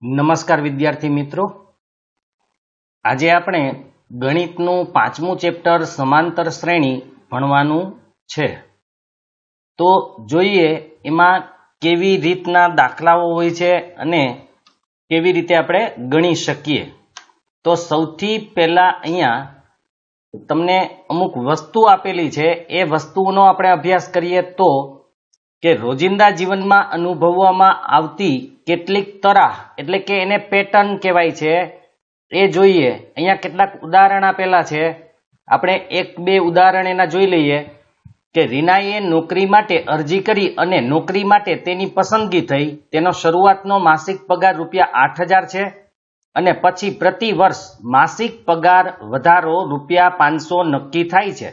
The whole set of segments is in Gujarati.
નમસ્કાર વિદ્યાર્થી મિત્રો, આજે આપણે ગણિતનું 5મું ચેપ્ટર સમાંતર શ્રેણી ભણવાનું છે. તો જોઈએ એમાં કેવી રીતના દાખલાઓ હોય છે અને કેવી રીતે આપણે ગણી શકીએ. તો સૌથી પહેલા અહીંયા તમને અમુક વસ્તુ આપેલી છે, એ વસ્તુઓનો આપણે અભ્યાસ કરીએ તો કે રોજિંદા જીવનમાં અનુભવવામાં આવતી કેટલીક તરાહ એટલે કે એને પેટર્ન કહેવાય છે એ જોઈએ. અહીંયા કેટલાક ઉદાહરણ આપેલા છે, આપણે એક બે ઉદાહરણ એના જોઈ લઈએ. કે રીનાએ નોકરી માટે અરજી કરી અને નોકરી માટે તેની પસંદગી થઈ. તેનો શરૂઆતનો માસિક પગાર ₹8,000 છે અને પછી પ્રતિ વર્ષ માસિક પગાર વધારો ₹500 નક્કી થાય છે.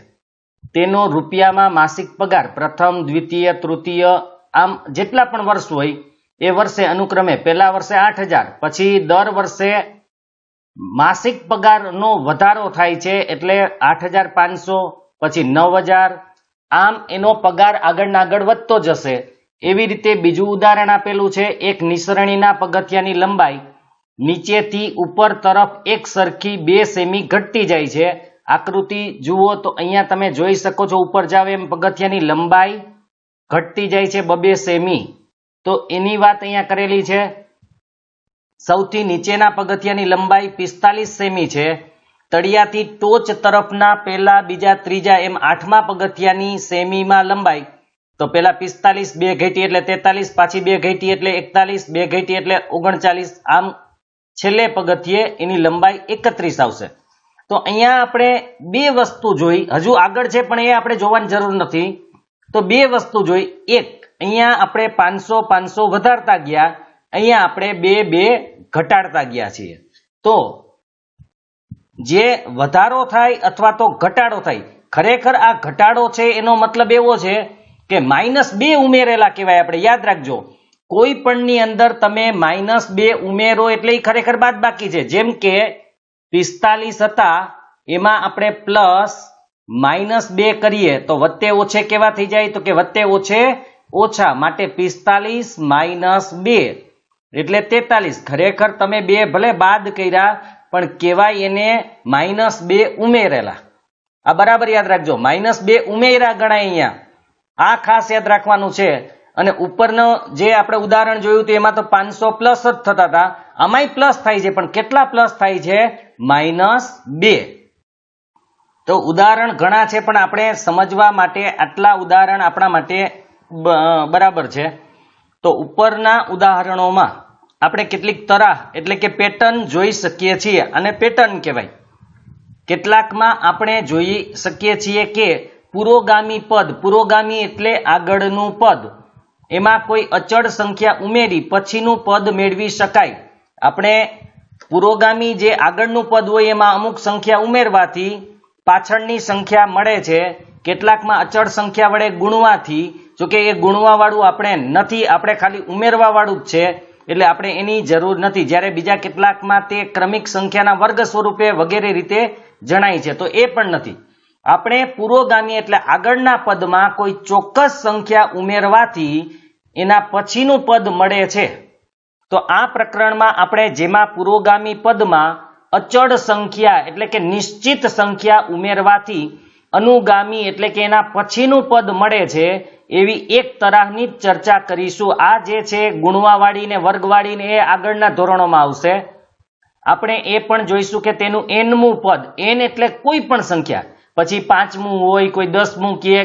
તેનો રૂપિયામાં માસિક પગાર પ્રથમ, દ્વિતીય, તૃતીય આમ જેટલા પણ વર્ષ હોય એ વર્ષે અનુક્રમે પહેલા વર્ષે 8,000, પછી દર વર્ષે માસિક પગારનો વધારો થાય છે એટલે 8,500, પછી 9,000, આમ એનો પગાર આગળના આગળ વધતો જશે. એવી રીતે બીજું ઉદાહરણ આપેલું છે, એક નિસરણીના પગથિયાની લંબાઈ નીચેથી ઉપર તરફ એક સરખી 2 સેમી ઘટતી જાય છે. આકૃતિ જુઓ તો અહીંયા તમે જોઈ શકો છો, ઉપર જાવ એમ પગથિયાની લંબાઈ ઘટતી જાય છે 2 સેમી. તો એની વાત અહીંયા કરેલી છે. સૌથી નીચેના પગથિયાની લંબાઈ 45 સેમી છે. તળિયાથી ટોચ તરફના પહેલા, બીજા, ત્રીજા એમ 8મા પગથિયાની સેમીમાં લંબાઈ તો પહેલા 45, 2 ઘટી એટલે 43, પાછી 2 ઘટી એટલે 41, 2 ઘટી એટલે 39, આમ છેલ્લે પગથિયે એની લંબાઈ 31 આવશે. તો અહીંયા આપણે બે વસ્તુ જોઈ, હજુ આગળ છે પણ એ આપણે જોવાની જરૂર નથી. તો બે વસ્તુ જોઈ, એક અહીંયા આપણે 500 વધારતા ગયા, અહીંયા આપણે 2 ઘટાડતા ગયા છીએ. તો જે વધારો થાય અથવા તો ઘટાડો થાય, ખરેખર આ ઘટાડો છે એનો મતલબ એવો છે કે -2 ઉમેરેલા કહેવાય. આપણે યાદ રાખજો, કોઈ પણની અંદર તમે -2 ઉમેરો એટલે એ ખરેખર બાદબાકી છે. જેમ કે 45 હતા એમાં આપણે પ્લસ -2 કરીએ તો વત્તે ઓછે કેવા થઈ જાય? તો કે વત્તે ઓછે ઓછા, માટે 45 - 2 એટલે 43. ખરેખર તમે 2 ભલે બાદ કર્યા પણ કહેવાય એને -2 ઉમેરેલા. આ બરાબર યાદ રાખજો, -2 ઉમેરા ગણાય અહીંયા. આ ખાસ યાદ રાખવાનું છે. અને ઉપરનો જે આપણે ઉદાહરણ જોયું હતું એમાં તો 500 પ્લસ જ થતા હતા, આમાંય પ્લસ થાય છે પણ કેટલા પ્લસ થાય છે? -2. તો ઉદાહરણ ઘણા છે પણ આપણે સમજવા માટે આટલા ઉદાહરણ આપણા માટે બરાબર છે. તો ઉપરના ઉદાહરણોમાં આપણે કેટલીક તરાહ એટલે કે પેટર્ન જોઈ શકીએ છીએ અને પેટર્ન કહેવાય. કેટલાકમાં આપણે જોઈ શકીએ છીએ કે પુરોગામી પદ, પુરોગામી એટલે આગળનું પદ, એમાં કોઈ અચળ સંખ્યા ઉમેરી પછીનું પદ મેળવી શકાય. આપણે પુરોગામી જે આગળનું પદ હોય એમાં અમુક સંખ્યા ઉમેરવાથી પાછળની સંખ્યા મળે છે. કેટલાકમાં અચળ સંખ્યા વડે ગુણવાથી, જોકે એ ગુણવા વાળું આપણે નથી, આપણે ખાલી ઉમેરવા વાળું જ છે એટલે આપણે એની જરૂર નથી. જ્યારે બીજા કેટલાકમાં તે ક્રમિક સંખ્યાના વર્ગ સ્વરૂપે વગેરે રીતે જણાય છે, તો એ પણ નથી. આપણે પુરોગામી એટલે આગળના પદમાં કોઈ ચોક્કસ સંખ્યા ઉમેરવાથી એના પછીનું પદ મળે છે. તો આ પ્રકરણમાં આપણે જેમાં પુરોગામી પદમાં અચળ સંખ્યા એટલે કે નિશ્ચિત સંખ્યા ઉમેરવાથી અનુગામી એટલે કે એના પછીનું પદ મળે છે એવી એક તરાહની જ ચર્ચા કરીશું. આ જે છે ગુણવાવાળી ને વર્ગવાળી ને એ આગળના ધોરણોમાં આવશે. આપણે એ પણ જોઈશું કે તેનું nમું પદ, n એટલે કોઈ પણ સંખ્યા, પછી 5મું હોય, કોઈ 10મું કે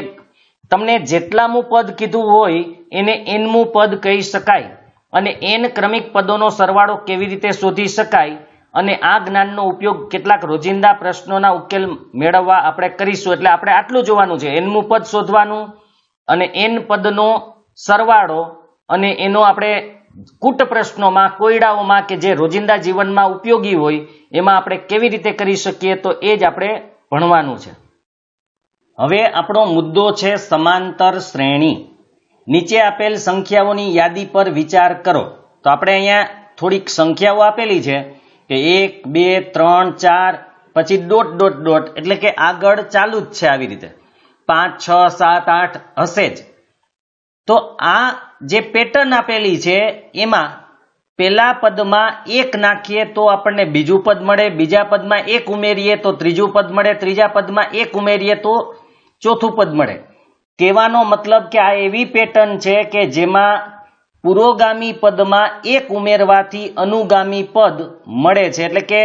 તમને જેટલામું પદ કીધું હોય એને nમું પદ કહી શકાય. અને n ક્રમિક પદોનો સરવાળો કેવી રીતે શોધી શકાય અને આ જ્ઞાનનો ઉપયોગ કેટલાક રોજિંદા પ્રશ્નોના ઉકેલ મેળવવા આપણે કરીશું. એટલે આપણે આટલું જોવાનું છે, nમું પદ શોધવાનું અને n પદનો સરવાળો અને એનો આપણે કૂટ પ્રશ્નોમાં, કોયડાઓમાં કે જે રોજિંદા જીવનમાં ઉપયોગી હોય એમાં આપણે કેવી રીતે કરી શકીએ, તો એ જ આપણે ભણવાનું છે. હવે આપણો મુદ્દો છે સમાંતર શ્રેણી. નીચે આપેલ સંખ્યાઓની યાદી પર વિચાર કરો. તો આપણે અહીંયા થોડીક સંખ્યાઓ આપેલી છે કે 1, 2, 3, 4, પછી ડોટ ડોટ ડોટ એટલે કે આગળ ચાલુ જ છે. આવી રીતે 5, 6, 7, 8 હશે જ. તો આ જે પેટર્ન આપેલી છે એમાં પેલા પદમાં 1 નાખીએ તો આપણને બીજું પદ મળે, બીજા પદમાં 1 ઉમેરીએ તો ત્રીજું પદ મળે, ત્રીજા પદમાં 1 ઉમેરીએ તો ચોથું પદ મળે. કહેવાનો મતલબ કે આ એવી પેટર્ન છે કે જેમાં પુરોગામી પદમાં 1 ઉમેરવાથી અનુગામી પદ મળે છે. એટલે કે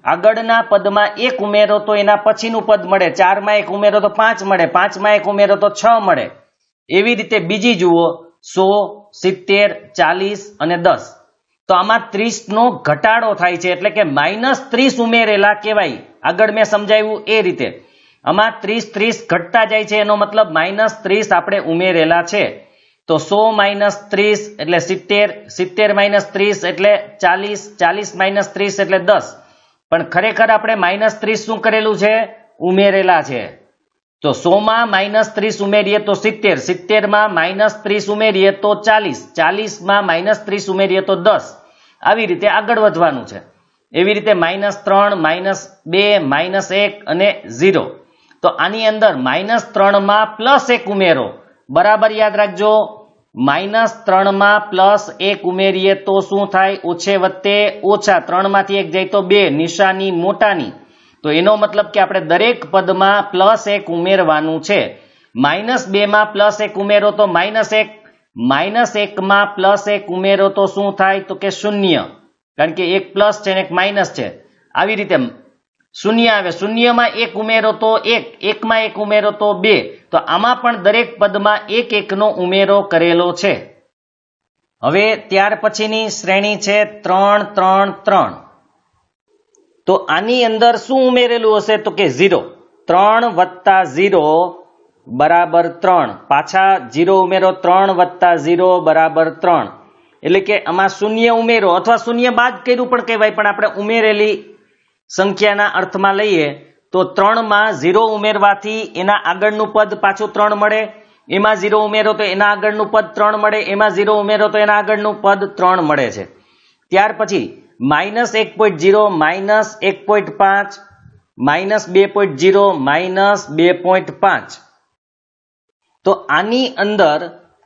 આગળના પદમાં 1 ઉમેરો તો એના પછીનું પદ મળે, 4માં 1 ઉમેરો તો 5 મળે, 5માં 1 ઉમેરો તો 6 મળે. એવી રીતે બીજી જુઓ 100, 70, 40 અને 10. તો આમાં 30 નો ઘટાડો થાય છે, એટલે કે -30 ઉમેરેલા કહેવાય. આગળ મેં સમજાવ્યું એ રીતે આમાં 30 ઘટતા જાય છે, એનો મતલબ -30 આપણે ઉમેરેલા છે. તો 100 - 30 એટલે 70, 70 - 30 એટલે 40, 40 - 30 એટલે 10. પણ ખરેખર આપણે -30 શું કરેલું છે? ઉમેરેલા છે. તો 100માં -30 ઉમેરીએ તો 70, 70માં -30 ઉમેરીએ તો 40, 40માં -30 ઉમેરીએ તો 10. આવી રીતે આગળ વધવાનું છે. એવી રીતે -3, -2, -1 અને 0. તો આની અંદર -3માં +1 ઉમેરો, બરાબર યાદ રાખજો. -3માં +1 ઉમેરીએ તો શું થાય? ઓછે વત્તે ઓછા, 3માંથી 1 જાય તો 2, નિશાની મોટાની. તો એનો મતલબ કે આપણે દરેક પદમાં +1 ઉમેરવાનું છે. -2માં +1 ઉમેરો તો -1, -1માં +1 ઉમેરો તો શું થાય? તો કે 0, કારણ કે એક પ્લસ છે અને એક માઇનસ છે. આવી રીતે 0 આવે, 0માં 1 ઉમેરો તો 1, 1માં 1 ઉમેરો તો 2. તો આમાં પણ દરેક પદમાં 1 નો ઉમેરો કરેલો છે. હવે ત્યાર પછીની શ્રેણી છે 3, 3, 3. તો આની અંદર શું ઉમેરેલું હશે? તો કે 0. 3 + 0 બરાબર 3. પાછા 0 ઉમેરો, 3 + 0 બરાબર 3. એટલે કે આમાં 0 ઉમેરો અથવા 0 બાદ કર્યું પણ કહેવાય, પણ આપણે ઉમેરેલી સંખ્યાના અર્થમાં લઈએ તો 3માં 0 ઉમેરવાથી એના આગળનું પદ પાછું 3 મળે, એમાં 0 ઉમેરો તો એના આગળનું પદ 3 મળે, એમાં 0 ઉમેરો તો એના આગળનું પદ 3 મળે છે. ત્યાર પછી -1.0, -1.5, -2.0, -2.5. તો આની અંદર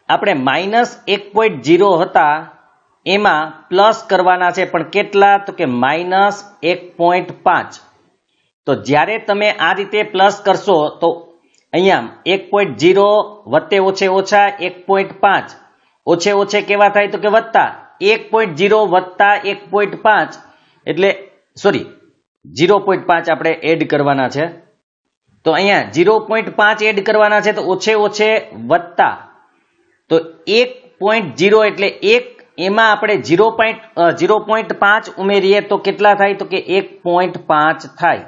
આપણે -1.0 હતા એમાં પ્લસ કરવાના છે, પણ કેટલા? તો કે -1.5. તો જ્યારે તમે આ રીતે પ્લસ કરશો તો અહીંયા 1.0 વત્તે ઓછે ઓછા 1.5, ઓછે ઓછે કેવા થાય? તો કે વત્તા 1.0 વત્તા 1.5 એટલે 0.5 આપણે એડ કરવાના છે. તો અહીંયા 0.5 એડ કરવાના છે, તો ઓછે ઓછે વત્તા, તો 1.0 એટલે 1, એમાં આપણે 0.5 ઉમેરીએ તો કેટલા થાય? તો કે 1.5 થાય.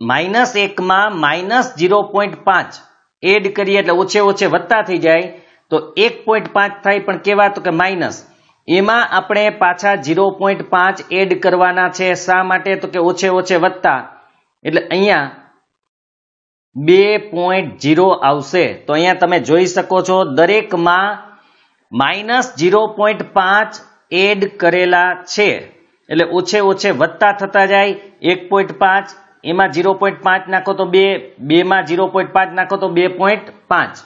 -1માં -0.5 એડ કરીએ એટલે ઓછે ઓછે વત્તા થઈ જાય, તો 1.5 થાય, પણ કેવા? તો કે માઇનસ. એમાં આપણે પાછા 0.5 એડ કરવાના છે. શા માટે? તો કે ઓછે ઓછે વત્તા, એટલે અહીંયા 2.0 આવશે. તો અહીંયા તમે જોઈ શકો છો દરેકમાં -0.5 એડ કરેલા છે, એટલે ઓછે ઓછે વત્તા થતા જાય. 1.5 એમાં 0.5 નાખો તો 2, 2માં 0.5 નાખો તો 2.5.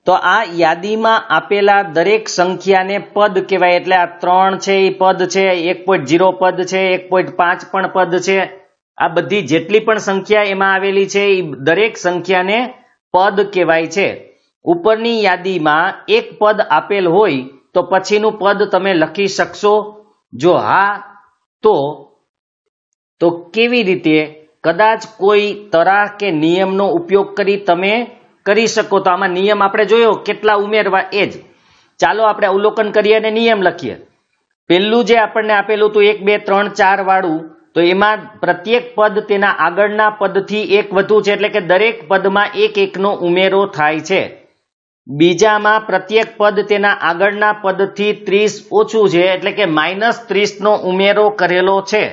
તો આ યાદીમાં આપેલા દરેક સંખ્યાને પદ કહેવાય. એટલે આ 3 છે એ પદ છે, 1.0 પદ છે, 1.5 પણ પદ છે. આ બધી જેટલી પણ સંખ્યા એમાં આવેલી છે એ દરેક સંખ્યાને પદ કહેવાય છે. ઉપરની યાદીમાં એક પદ આપેલ હોય તો પછીનું પદ તમે લખી શકશો? જો હા તો કેવી રીતે? કદાચ કોઈ તરાહ કે નિયમનો ઉપયોગ કરી તમે કરી શકો. તો આમાં નિયમ આપણે જોયો કેટલા ઉમેરવા એ જ. ચાલો આપણે અવલોકન કરીએ અને નિયમ લખીએ. પહેલું જે આપણને આપેલું હતું 1, 2, 3, 4 વાળું, તો એમાં પ્રત્યેક પદ તેના આગળના પદથી 1 વધુ છે, એટલે કે દરેક પદમાં 1 નો ઉમેરો થાય છે. બીજામાં પ્રત્યેક પદ તેના આગળના પદથી 30 ઓછું છે, એટલે કે -30 નો ઉમેરો કરેલો છે.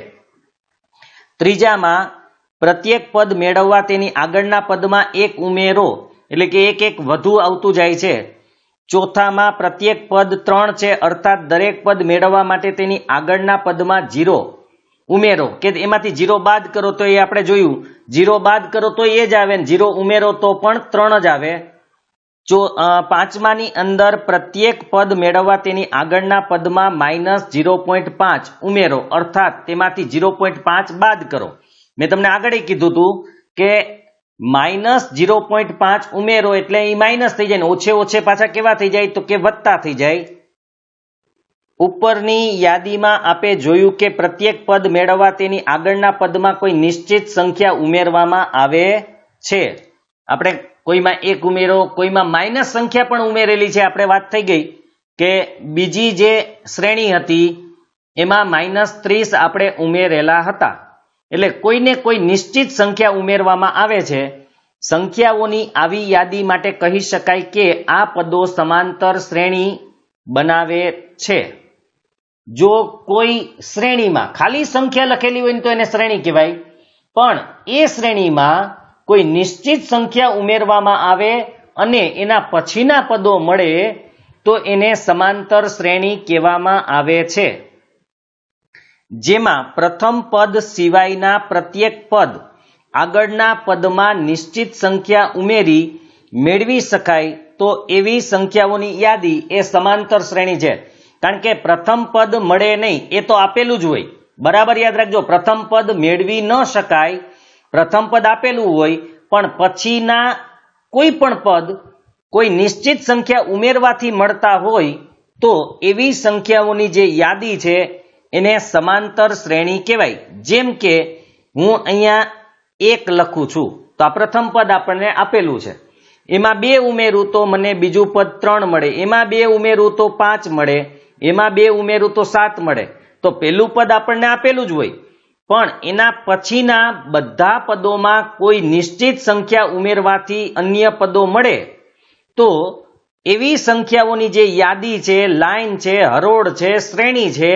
ત્રીજામાં પ્રત્યેક પદ મેળવવા તેની આગળના પદમાં 1 ઉમેરો, એટલે કે 1 વધુ આવતું જાય છે. ચોથામાં પ્રત્યેક પદ 3 છે, અર્થાત દરેક પદ મેળવવા માટે તેની આગળના પદમાં 0 ઉમેરો, કે એમાંથી 0 બાદ કરો તો એ આપણે જોયું 0 બાદ કરો તો એ જ આવે, 0 ઉમેરો તો પણ 3 જ આવે. પાંચમાની અંદર પ્રત્યેક પદ મેળવવા તેની આગળના પદમાં -0.5 ઉમેરો, અર્થાત તેમાંથી 0.5 બાદ કરો. મેં તમને આગળ કીધું હતું કે -0.5 ઉમેરો એટલે એ માઇનસ થઈ જાય ને ઓછે ઓછે પાછા કેવા થઈ જાય તો કે વત્તા થઈ જાય. ઉપરની યાદીમાં આપે જોયું કે પ્રત્યેક પદ મેળવવા તેની આગળના પદમાં કોઈ નિશ્ચિત સંખ્યા ઉમેરવામાં આવે છે. આપણે કોઈમાં 1 ઉમેરો, કોઈમાં માઇનસ સંખ્યા પણ ઉમેરેલી છે. આપણે વાત થઈ ગઈ કે બીજી જે શ્રેણી હતી એમાં -30 આપણે ઉમેરેલા હતા. એટલે કોઈને કોઈ નિશ્ચિત સંખ્યા ઉમેરવામાં આવે છે. સંખ્યાઓની આવી યાદી માટે કહી શકાય કે આ પદો સમાંતર શ્રેણી બનાવે છે. જો કોઈ શ્રેણીમાં ખાલી સંખ્યા લખેલી હોય ને તો એને શ્રેણી કહેવાય, પણ એ શ્રેણીમાં કોઈ નિશ્ચિત સંખ્યા ઉમેરવામાં આવે અને એના પછીના પદો મળે તો એને સમાંતર શ્રેણી કહેવામાં આવે છે. જેમાં પ્રથમ પદ સિવાયના પ્રત્યેક પદ આગળના પદમાં નિશ્ચિત સંખ્યા ઉમેરી મેળવી શકાય તો એવી સંખ્યાઓની યાદી એ સમાંતર શ્રેણી છે. કારણ કે પ્રથમ પદ મળે નહીં એ તો આપેલું જ હોય. બરાબર યાદ રાખજો, પ્રથમ પદ મેળવી ન શકાય, પ્રથમ પદ આપેલું હોય પણ પછીના કોઈ પણ પદ કોઈ નિશ્ચિત સંખ્યા ઉમેરવાથી મળતા હોય તો એવી સંખ્યાઓની જે યાદી છે એને સમાંતર શ્રેણી કહેવાય. જેમ કે હું અહીંયા 1 લખું છું તો આ પ્રથમ પદ આપણને આપેલું છે, એમાં 2 ઉમેરું તો મને બીજું પદ 3 મળે, એમાં 2 ઉમેરું તો 5 મળે, એમાં 2 ઉમેરું તો 7 મળે. તો પેલું પદ આપણને આપેલું જ હોય પણ એના પછીના બધા પદોમાં કોઈ નિશ્ચિત સંખ્યા ઉમેરવાથી અન્ય પદો મળે તો એવી સંખ્યાઓની જે યાદી છે, લાઈન છે, હરોળ છે, શ્રેણી છે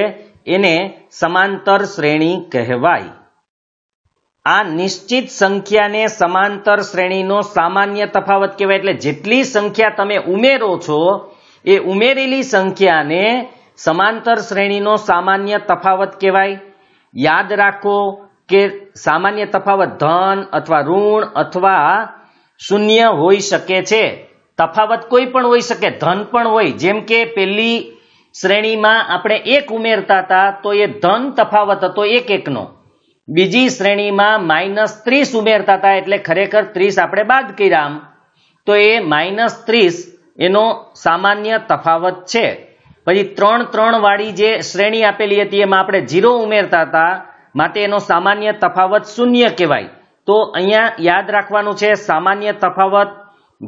એને સમાંતર શ્રેણી કહેવાય. આ નિશ્ચિત સંખ્યાને સમાંતર શ્રેણીનો સામાન્ય તફાવત કહેવાય. એટલે જેટલી સંખ્યા તમે ઉમેરો છો એ ઉમેરેલી સંખ્યાને સમાંતર શ્રેણીનો સામાન્ય તફાવત કહેવાય. યાદ રાખો કે સામાન્ય તફાવત ધન અથવા ઋણ અથવા શૂન્ય હોઈ શકે છે. તફાવત કોઈ પણ હોઈ શકે, ધન પણ હોય. જેમ કે પેલી શ્રેણીમાં આપણે 1 ઉમેરતા હતા તો એ ધન તફાવત હતો 1 નો. બીજી શ્રેણીમાં -30 ઉમેરતા હતા એટલે ખરેખર 30 આપણે બાદ કર્યા તો એ -30 એનો સામાન્ય તફાવત છે. પછી 3 વાળી જે શ્રેણી આપેલી હતી એમાં આપણે 0 ઉમેરતા હતા માટે એનો સામાન્ય તફાવત 0 કહેવાય. તો અહીંયા યાદ રાખવાનું છે સામાન્ય તફાવત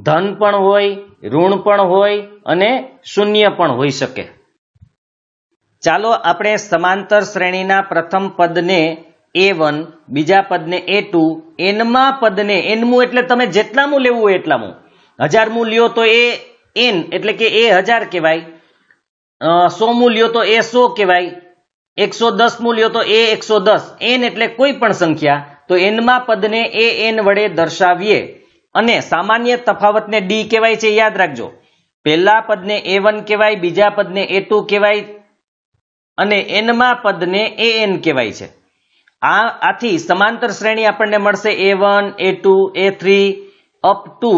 ધન પણ હોય, ઋણ પણ હોય અને શૂન્ય પણ હોઈ શકે. ચાલો આપણે સમાંતર શ્રેણીના પ્રથમ પદને A1, બીજા પદને A2, nમા પદને, nમું એટલે તમે જેટલામું લેવું હોય એટલામું, 1000મું લ્યો તો એ n એટલે કે એ 1000 કહેવાય, 100મું લ્યો તો એ 100 કહેવાય, 110મું લ્યો તો એ 110, n એટલે કોઈ પણ સંખ્યા. તો nમા પદને an વડે દર્શાવીએ અને સામાન્ય તફાવતને d કહેવાય છે. યાદ રાખજો, પહેલા પદને A1 કહેવાય, બીજા પદને A2 કહેવાય અને nમા પદને an કહેવાય છે. આથી સમાંતર શ્રેણી આપણને મળશે A1, A2, A3 up to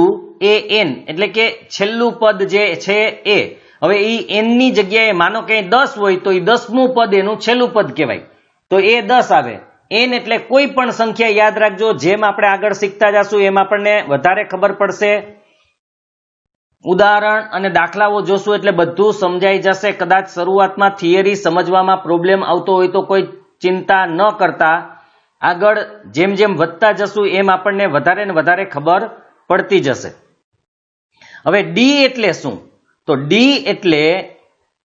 an એટલે કે છેલ્લું પદ જે છે એ. હવે એ n ની જગ્યાએ માનો કે 10 હોય તો એ 10મું પદ એનું છેલ્લું પદ કહેવાય તો એ 10 આવે. n એટલે કોઈ પણ સંખ્યા. યાદ રાખજો, જેમ આપણે આગળ શીખતા જશું એમ આપણને વધારે ખબર પડશે. ઉદાહરણ અને દાખલાઓ જોશું એટલે બધું સમજાઈ જશે. કદાચ શરૂઆતમાં થિયરી સમજવામાં પ્રોબ્લેમ આવતો હોય તો કોઈ ચિંતા ન કરતા, આગળ જેમ જેમ વધતા જશું એમ આપણને વધારે ને વધારે ખબર પડતી જશે. હવે ડી એટલે શું? તો ડી એટલે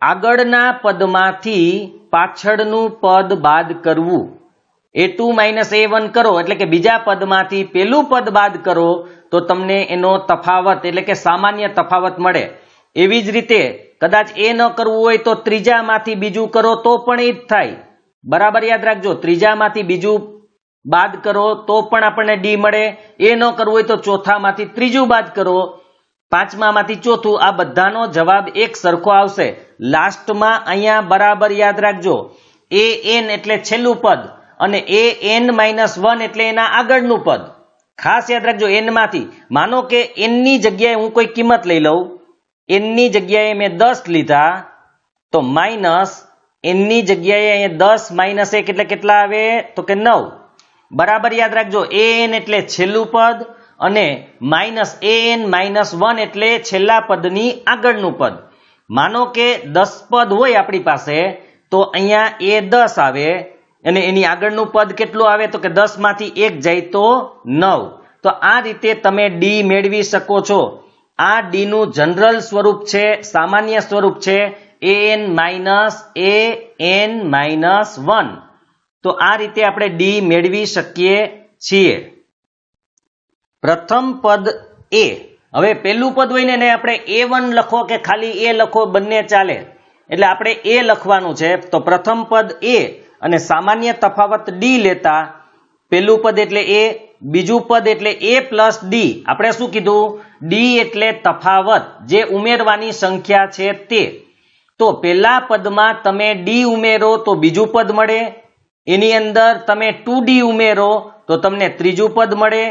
આગળના પદમાંથી પાછળનું પદ બાદ કરવું. A2 - A1 કરો એટલે કે બીજા પદમાંથી પેલું પદ બાદ કરો તો તમને એનો તફાવત એટલે કે સામાન્ય તફાવત મળે. એવી જ રીતે કદાચ એ ન કરવું હોય તો ત્રીજામાંથી બીજું કરો તો પણ એ જ થાય. બરાબર યાદ રાખજો, ત્રીજામાંથી બીજું બાદ કરો તો પણ આપણને ડી મળે. એ ન કરવું હોય તો ચોથામાંથી ત્રીજું બાદ કરો, પાંચમામાંથી ચોથું. આ બધાનો જવાબ એક સરખો આવશે. લાસ્ટમાં અહીંયા બરાબર યાદ રાખજો, an એટલે છેલ્લું પદ અને an - 1 એટલે એના આગળનું પદ. ખાસ યાદ રાખજો n માંથી માનો કે n ની જગ્યાએ હું કોઈ કિંમત લઈ લઉં n ની જગ્યાએ મેં 10 લીધા તો માઇનસ n ની જગ્યાએ અહીંયા 10 માઇનસ 1 એટલે કેટલા આવે તો કે 9 બરાબર યાદ રાખજો an એટલે છેલ્લું પદ અને માઇનસ an માઇનસ 1 એટલે છેલ્લા પદની આગળનું પદ માનો કે 10 પદ હોય આપણી પાસે તો અહીંયા એ 10 આવે અને એની આગળનું પદ કેટલું આવે તો કે 10 માંથી 1 જાય તો 9 તો આ રીતે તમે ડી મેળવી શકો છો આ ડી નું જનરલ સ્વરૂપ છે સામાન્ય સ્વરૂપ છે an માઇનસ an માઇનસ 1 તો આ રીતે આપણે ડી મેળવી શકીએ છીએ પ્રથમ પદ એ હવે પહેલું પદ હોય ને આપણે a1 લખો કે ખાલી a લખો બંને ચાલે એટલે આપણે a લખવાનું છે તો પ્રથમ પદ a અને સામાન્ય તફાવત ડી લેતા પહેલું પદ એટલે a બીજું પદ એટલે a પ્લસ ડી આપણે શું કીધું ડી એટલે તફાવત જે ઉમેરવાની સંખ્યા છે તે તો પહેલા પદમાં તમે ડી ઉમેરો તો બીજું પદ મળે એની અંદર તમે 2d ઉમેરો તો તમને ત્રીજું પદ મળે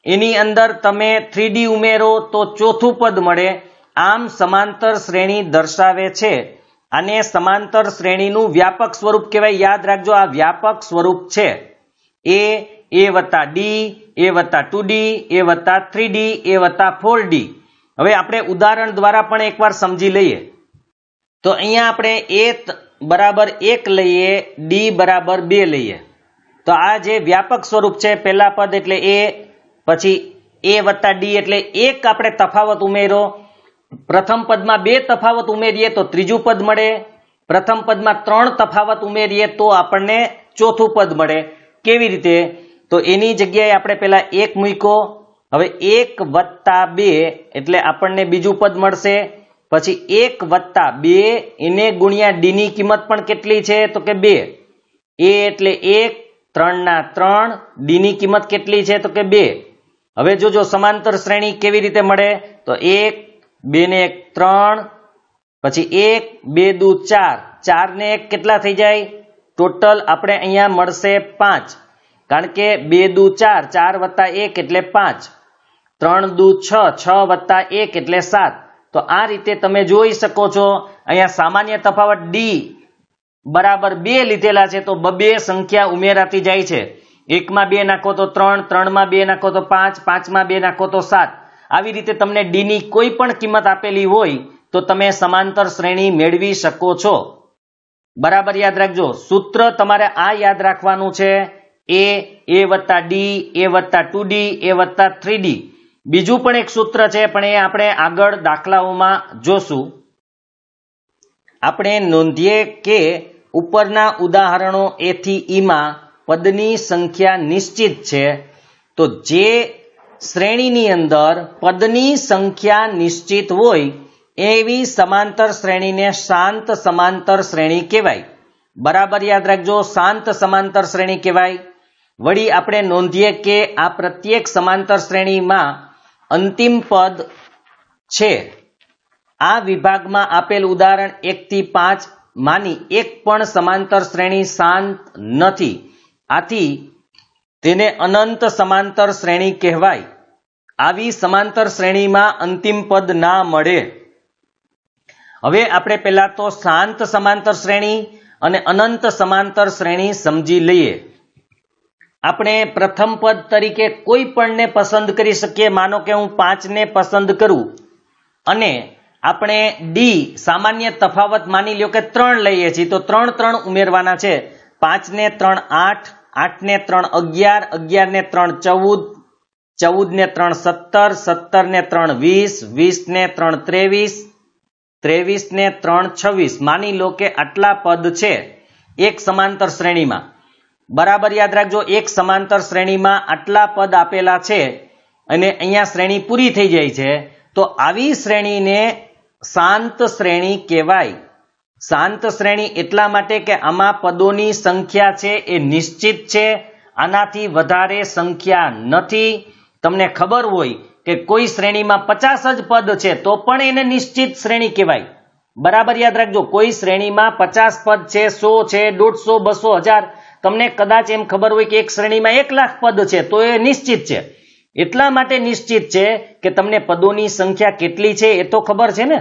એની અંદર તમે 3d ઉમેરો તો ચોથું પદ મળે આમ સમાંતર શ્રેણી દર્શાવે છે આને સમાંતર શ્રેણીનું વ્યાપક સ્વરૂપ કહેવાય યાદ રાખજો આ વ્યાપક સ્વરૂપ છે a વત્તા ડી a વત્તા 2d a વત્તા 3d a વત્તા 4d હવે આપણે ઉદાહરણ દ્વારા પણ એકવાર સમજી લઈએ તો અહીંયા આપણે a બરાબર 1 લઈએ ડી બરાબર 2 લઈએ તો આ જે વ્યાપક સ્વરૂપ છે પહેલા પદ એટલે a પછી a વત્તા ડી એટલે 1 આપણે તફાવત ઉમેરો પ્રથમ પદમાં 2 તફાવત ઉમેરીએ તો ત્રીજું પદ મળે પ્રથમ પદમાં 3 તફાવત ઉમેરીએ તો આપણને ચોથું પદ મળે કેવી રીતે તો એની જગ્યાએ આપણે પહેલા 1 મૂક્યો હવે 1 વત્તા 2 એટલે આપણને બીજું પદ મળશે પછી 1 વત્તા 2 એને ગુણ્યા ડી ની કિંમત પણ કેટલી છે તો કે 2 a એટલે 1 3 ના 3 ડી ની કિંમત કેટલી છે તો કે 2 હવે જોજો સમાંતર શ્રેણી કેવી રીતે મળે તો 1 2 ને 1 3 પછી 1 2 દુ 4 4 ને 1 કેટલા થઈ જાય ટોટલ આપણે અહીંયા મળશે 5 કારણ કે 2 દુ 4 4 વત્તા 1 એટલે 5 3 દુ 6 6 વત્તા 1 એટલે 7 તો આ રીતે તમે જોઈ શકો છો અહીંયા સામાન્ય તફાવત ડી બરાબર 2 લીધેલા છે તો બે સંખ્યા ઉમેરાતી જાય છે 1 માં 2 નાખો તો 3 3 માં 2 નાખો તો 5 5 માં 2 નાખો તો 7 આવી રીતે તમને ડી ની કોઈ પણ કિંમત આપેલી હોય તો તમે સમાંતર શ્રેણી મેળવી શકો છો બરાબર યાદ રાખજો સૂત્ર તમારે આ યાદ રાખવાનું છે a વત્તા ડી a વત્તા 2d a વત્તા 3d બીજું પણ એક સૂત્ર છે પણ એ આપણે આગળ દાખલાઓમાં જોશું આપણે નોંધીએ કે ઉપરના ઉદાહરણો a થી e માં પદની સંખ્યા નિશ્ચિત છે તો જે શ્રેણીની અંદર પદની સંખ્યા નિશ્ચિત હોય એવી સમાંતર શ્રેણીને શાંત સમાંતર શ્રેણી કહેવાય બરાબર યાદ રાખજો શાંત સમાંતર શ્રેણી કહેવાય વળી આપણે નોંધીએ કે આ પ્રત્યેક સમાંતર શ્રેણીમાં અંતિમ પદ છે આ વિભાગમાં આપેલ ઉદાહરણ 1 થી 5 માની એક પણ સમાંતર શ્રેણી શાંત નથી આથી તેને અનંત સમાંતર શ્રેણી કહેવાય આવી સમાંતર શ્રેણીમાં અંતિમ પદ ના મળે હવે આપણે પહેલા તો શાંત સમાંતર શ્રેણી અને અનંત સમાંતર શ્રેણી સમજી લઈએ આપણે પ્રથમ પદ તરીકે કોઈ પણને પસંદ કરી શકીએ માનો કે હું 5 ને પસંદ કરું અને આપણે ડી સામાન્ય તફાવત માની લ્યો કે 3 લઈએ છીએ તો 3 3 ઉમેરવાના છે 5 ને 3 8 8 ને 3 11 11 ને 3 14 14 ને 3 17 17 ને 3 20 20 ને 3 23 23 ને 3 26 માની લો કે આટલા પદ છે એક સમાંતર શ્રેણીમાં બરાબર યાદ રાખજો એક સમાંતર શ્રેણીમાં આટલા પદ આપેલા છે અને અહીંયા શ્રેણી પૂરી થઈ જાય છે તો આવી શ્રેણીને શાંત શ્રેણી કહેવાય શાંત શ્રેણી એટલા માટે કે આમાં પદોની સંખ્યા છે એ નિશ્ચિત છે આનાથી વધારે સંખ્યા નથી તમને ખબર હોય કે કોઈ શ્રેણીમાં 50 જ પદ છે તો પણ એને નિશ્ચિત શ્રેણી કહેવાય બરાબર યાદ રાખજો કોઈ શ્રેણીમાં 50 પદ છે 100 છે 150 200 1000 તમને કદાચ એમ ખબર હોય કે એક શ્રેણીમાં 1 લાખ પદ છે તો એ નિશ્ચિત છે એટલા માટે નિશ્ચિત છે કે તમને પદોની સંખ્યા કેટલી છે એ તો ખબર છે ને.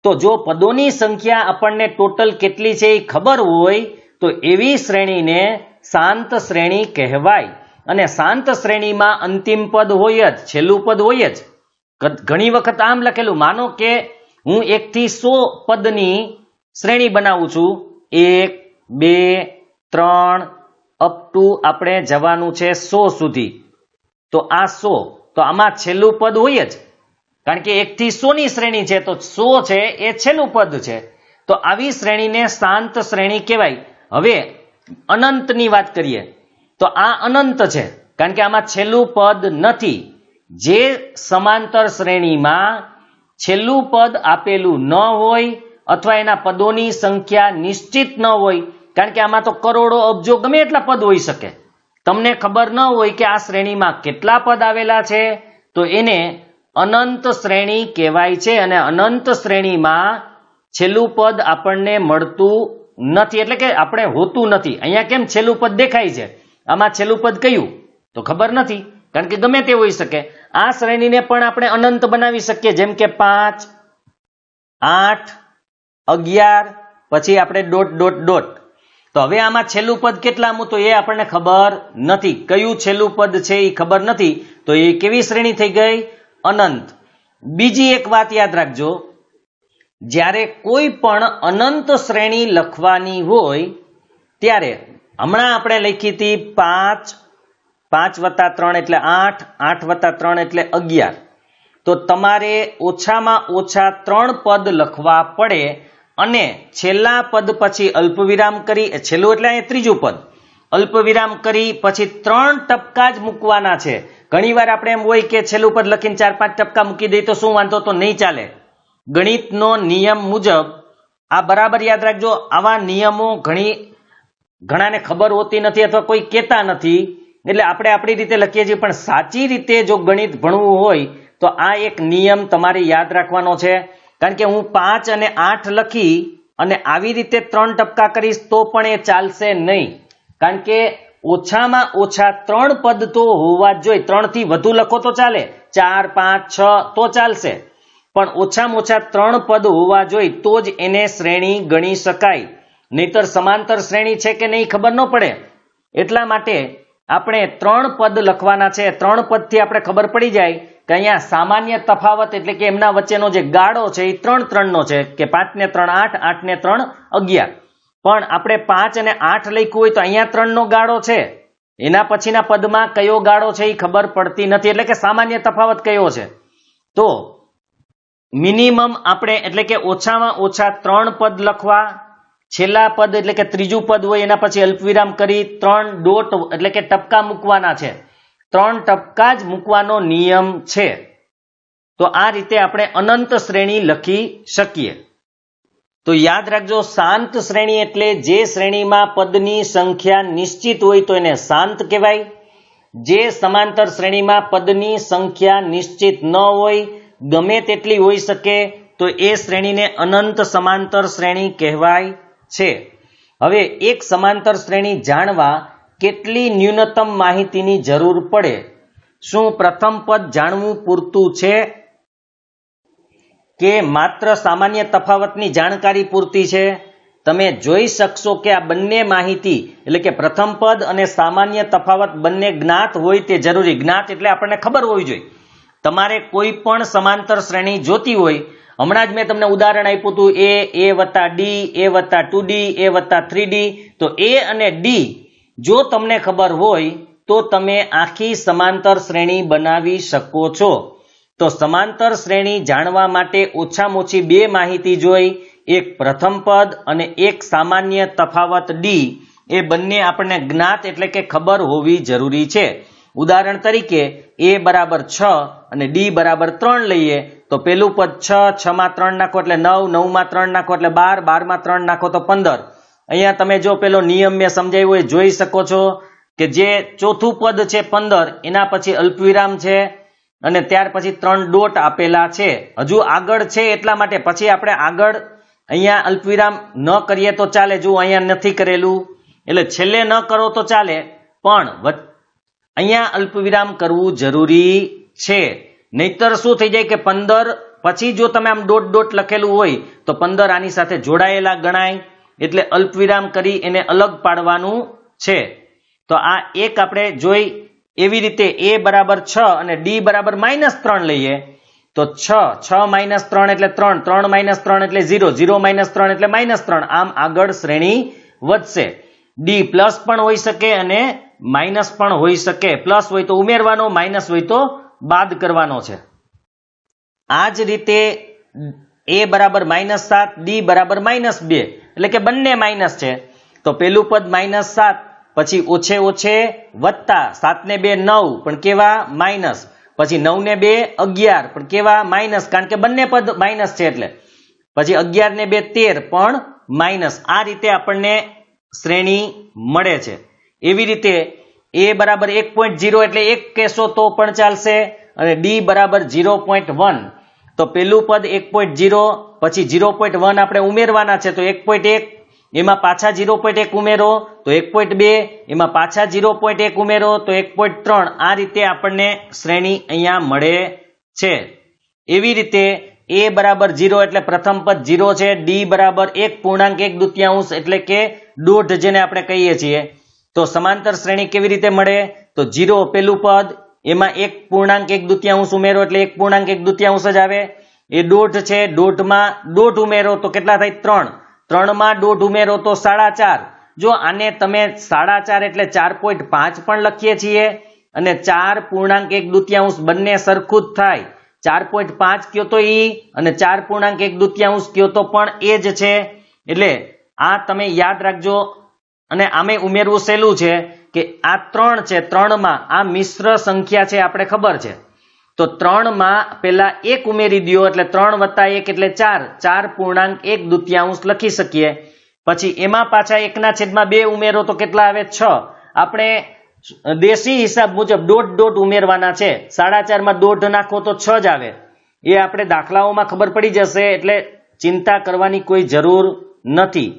તો જો પદોની સંખ્યા આપણને ટોટલ કેટલી છે એ ખબર હોય તો એવી શ્રેણીને શાંત શ્રેણી કહેવાય. અને શાંત શ્રેણીમાં અંતિમ પદ હોય જ, છેલ્લું પદ હોય જ. ઘણી વખત આમ લખેલું, માનો કે હું 1 થી 100 પદની શ્રેણી બનાવું છું, 1, 2, 3 અપ ટુ આપણે જવાનું છે 100 સુધી. તો આ 100, તો આમાં છેલ્લું પદ હોય જ, કારણ કે 1 થી 100 ની શ્રેણી છે, તો 100 છે એ છેલ્લું પદ છે. તો આવી શ્રેણીને શાંત શ્રેણી કહેવાય. હવે અનંતની વાત કરીએ તો આ અનંત છે, કારણ કે આમાં છેલ્લું પદ નથી. જે સમાંતર શ્રેણીમાં છેલ્લું પદ આપેલું ન હોય અથવા એના પદોની સંખ્યા નિશ્ચિત ન હોય, કારણ કે આમાં તો કરોડો અબજો ગમે એટલા પદ હોઈ શકે, તમને ખબર ન હોય કે આ શ્રેણીમાં કેટલા પદ આવેલા છે, તો એને અનંત શ્રેણી કહેવાય છે. અને અનંત શ્રેણીમાં છેલ્લું પદ આપણને મળતું નથી, એટલે કે આપણે હોતું નથી. અહીંયા કેમ છેલ્લું પદ દેખાય છે, આમાં છેલ્લું પદ કયું તો ખબર નથી, કારણ કે ગમે તે હોઈ શકે. આ શ્રેણીને પણ આપણે અનંત બનાવી શકીએ, જેમ કે 5, 8, 11 પછી આપણે ડોટ ડોટ ડોટ. તો હવે આમાં છેલ્લું પદ કેટલામું તો એ આપણને ખબર નથી, કયું છેલ્લું પદ છે એ ખબર નથી, તો એ કેવી શ્રેણી થઈ ગઈ? અનંત. બીજી એક વાત યાદ રાખજો, જ્યારે કોઈ પણ અનંત શ્રેણી લખવાની હોય ત્યારે, હમણાં આપણે લખી હતી 5, 5 વત્તા 3 એટલે 8, 8 વત્તા 3 એટલે 11. તો તમારે ઓછામાં ઓછા 3 પદ લખવા પડે અને છેલ્લા પદ પછી અલ્પવિરામ કરી, છેલ્લું એટલે અહીં ત્રીજું પદ, અલ્પવિરામ કરી પછી 3 ટપકા જ મૂકવાના છે. ઘણીવાર આપણે એમ હોય કે છેલ્લું પદ લખીને 4-5 ટપકા મૂકી દઈએ તો શું વાંધો, તો નહીં ચાલે. ગણિતનો નિયમ મુજબ આ બરાબર યાદ રાખજો. આવા નિયમો ઘણાને ખબર હોતી નથી અથવા કોઈ કહેતા નથી, એટલે આપણે આપણી રીતે લખીએ છીએ. પણ સાચી રીતે જો ગણિત ભણવું હોય તો આ એક નિયમ તમારે યાદ રાખવાનો છે. કારણ કે હું 5 અને 8 લખી અને આવી રીતે 3 ટપકા કરીશ તો પણ એ ચાલશે નહીં, કારણ કે ઓછામાં ઓછા 3 પદ તો હોવા જ જોઈએ. 3 થી વધુ લખો તો ચાલે, 4, 5, 6 તો ચાલશે, પણ ઓછામાં ઓછા 3 પદ હોવા જોઈએ તો જ એને શ્રેણી ગણી શકાય. નહીતર સમાંતર શ્રેણી છે કે નહીં ખબર ન પડે. એટલા માટે આપણે 3 પદ લખવાના છે. 3 પદથી આપણે ખબર પડી જાય કે અહીંયા સામાન્ય તફાવત એટલે કે એમના વચ્ચેનો જે ગાળો છે એ 3-3 નો છે, કે 5 ને 3 8, 8 ને 3 11. પણ આપણે 5 અને 8 લખ્યું હોય તો અહીંયા 3 નો ગાળો છે, એના પછીના પદમાં કયો ગાળો છે એ ખબર પડતી નથી, એટલે કે સામાન્ય તફાવત કયો છે. તો મિનિમમ આપણે એટલે કે ઓછામાં ઓછા 3 પદ લખવા, છેલ્લા પદ એટલે કે ત્રીજું પદ હોય એના પછી અલ્પવિરામ કરી 3 ડોટ એટલે કે ટપકા મૂકવાના છે. 3 ટપકા જ મૂકવાનો નિયમ છે. તો આ રીતે આપણે અનંત શ્રેણી લખી શકીએ. તો યાદ રાખજો, શાંત શ્રેણી એટલે જે શ્રેણીમાં પદની સંખ્યા નિશ્ચિત હોય તો એને શાંત કહેવાય. જે સમાંતર શ્રેણીમાં પદની સંખ્યા નિશ્ચિત ન હોય, ગમે તેટલી હોઈ શકે, તો એ શ્રેણીને અનંત સમાંતર શ્રેણી કહેવાય છે. હવે એક સમાંતર શ્રેણી જાણવા કેટલી ન્યૂનતમ માહિતીની જરૂર પડે? શું પ્રથમ પદ જાણવું પૂરતું છે કે માત્ર સામાન્ય તફાવતની જાણકારી પૂરતી છે? તમે જોઈ શકશો કે આ બંને માહિતી એટલે કે પ્રથમ પદ અને સામાન્ય તફાવત બંને જ્ઞાત હોય તે જરૂરી. જ્ઞાત એટલે આપણને ખબર હોવી જોઈએ. તમારે કોઈ પણ સમાંતર શ્રેણી જોતી હોય, હમણાં જ મેં તમને ઉદાહરણ આપ્યું હતું a વત્તા d, a વત્તા 2d, a વત્તા 3d. તો a અને d જો તમને ખબર હોય તો તમે આખી સમાંતર શ્રેણી બનાવી શકો છો. તો સમાંતર શ્રેણી જાણવા માટે ઓછામાં ઓછી 2 માહિતી જોઈ, એક પ્રથમ પદ અને એક સામાન્ય તફાવત d. એ બંને આપણને જ્ઞાત એટલે કે ખબર હોવી જરૂરી છે. ઉદાહરણ તરીકે a બરાબર 6 અને d બરાબર 3 લઈએ તો પેલું પદ 6, 6 માં 3 નાખો એટલે 9, 9 માં 3 નાખો એટલે 12, 12 માં 3 નાખો તો 15. અહીંયા તમે જો પેલો નિયમ મેં સમજાવ્યો હોય જોઈ શકો છો કે જે ચોથું પદ છે 15, એના પછી અલ્પવિરામ છે અને ત્યાર પછી 3 ડોટ આપેલા છે. હજુ આગળ છે એટલા માટે પછી આપણે આગળ અહીંયા અલ્પવિરામ ન કરીએ તો ચાલે. જો અહીંયા નથી કરેલું એટલે છેલ્લે ન કરો તો ચાલે, પણ અહીંયા અલ્પવિરામ કરવું જરૂરી છે, નહીતર શું થઈ જાય કે 15 પછી જો તમે આમ ડોટ ડોટ લખેલું હોય તો 15 આની સાથે જોડાયેલા ગણાય, એટલે અલ્પવિરામ કરી એને અલગ પાડવાનું છે. તો આ એક આપણે જોઈ એવી રીતે a બરાબર 6 અને d બરાબર -3 લઈએ તો 6 -3 એટલે 3, 3 -3 એટલે 0, 0 -3 એટલે -3, આમ આગળ શ્રેણી વધશે. d પ્લસ પણ હોઈ શકે અને માઇનસ પણ હોઈ શકે, પ્લસ હોય તો ઉમેરવાનો, માઇનસ હોય તો બાદ કરવાનો છે. આ જ રીતે a બરાબર -7, d બરાબર -2 એટલે કે બંને માઇનસ છે, તો પેલું પદ -7 પછી ઓછે ઓછે વત્તા 7 ને 2 9 પણ કેવા માઇનસ, પછી 9 ને 2 11 પણ કેવા માઇનસ, કારણ કે બંને પદ માઇનસ છે એટલે, પછી 11 ને 2 13 પણ માઇનસ. આ રીતે આપણને શ્રેણી મળે છે. એવી રીતે a બરાબર 1.0 એટલે 1 કહેશો તો પણ ચાલશે, અને d બરાબર 0.1 તો પેલું પદ 1.0 પછી 0.1 આપણે ઉમેરવાના છે તો 1.1, એમાં પાછા 0.1 ઉમેરો તો 1.2, એમાં પાછા 0.1 ઉમેરો તો 1.3. આ રીતે આપણને શ્રેણી અહીંયા મળે છે. એવી રીતે a બરાબર 0 એટલે પ્રથમ પદ 0 છે, d બરાબર 1.1 એટલે કે દોઢ જેને આપણે કહીએ છીએ. તો સમાંતર શ્રેણી કેવી રીતે મળે તો 0 પેલું પદ, એમાં 1.1 ઉમેરો એટલે 1.1 જ આવે. એ દોઢ છે, દોઢમાં દોઢ ઉમેરો તો કેટલા થાય 3, 3 માં દોઢ ઉમેરો તો 4.5. જો આને તમે 4.5 એટલે 4.5 પણ લખીએ છીએ અને 4.1 બંને સરખું જ થાય. 4.5 કયો તો ઈ અને 4.1 કયો તો પણ એ જ છે. એટલે આ તમે યાદ રાખજો. અને આમે ઉમેરવું સહેલું છે કે આ 3 છે, 3 માં આ મિશ્ર સંખ્યા છે આપણે ખબર છે, તો 3 માં પેલા 1 ઉમેરી દો એટલે 3 + 1 એટલે 4, 4.1 લખી શકીએ. પછી એમાં પાછા 1/2 ઉમેરો તો કેટલા આવે 6. આપણે દેશી હિસાબ મુજબ દોઢ દોઢ ઉમેરવાના છે, 4.5 માં દોઢ નાખો તો 6 જ આવે. એ આપણે દાખલાઓમાં ખબર પડી જશે, એટલે ચિંતા કરવાની કોઈ જરૂર નથી.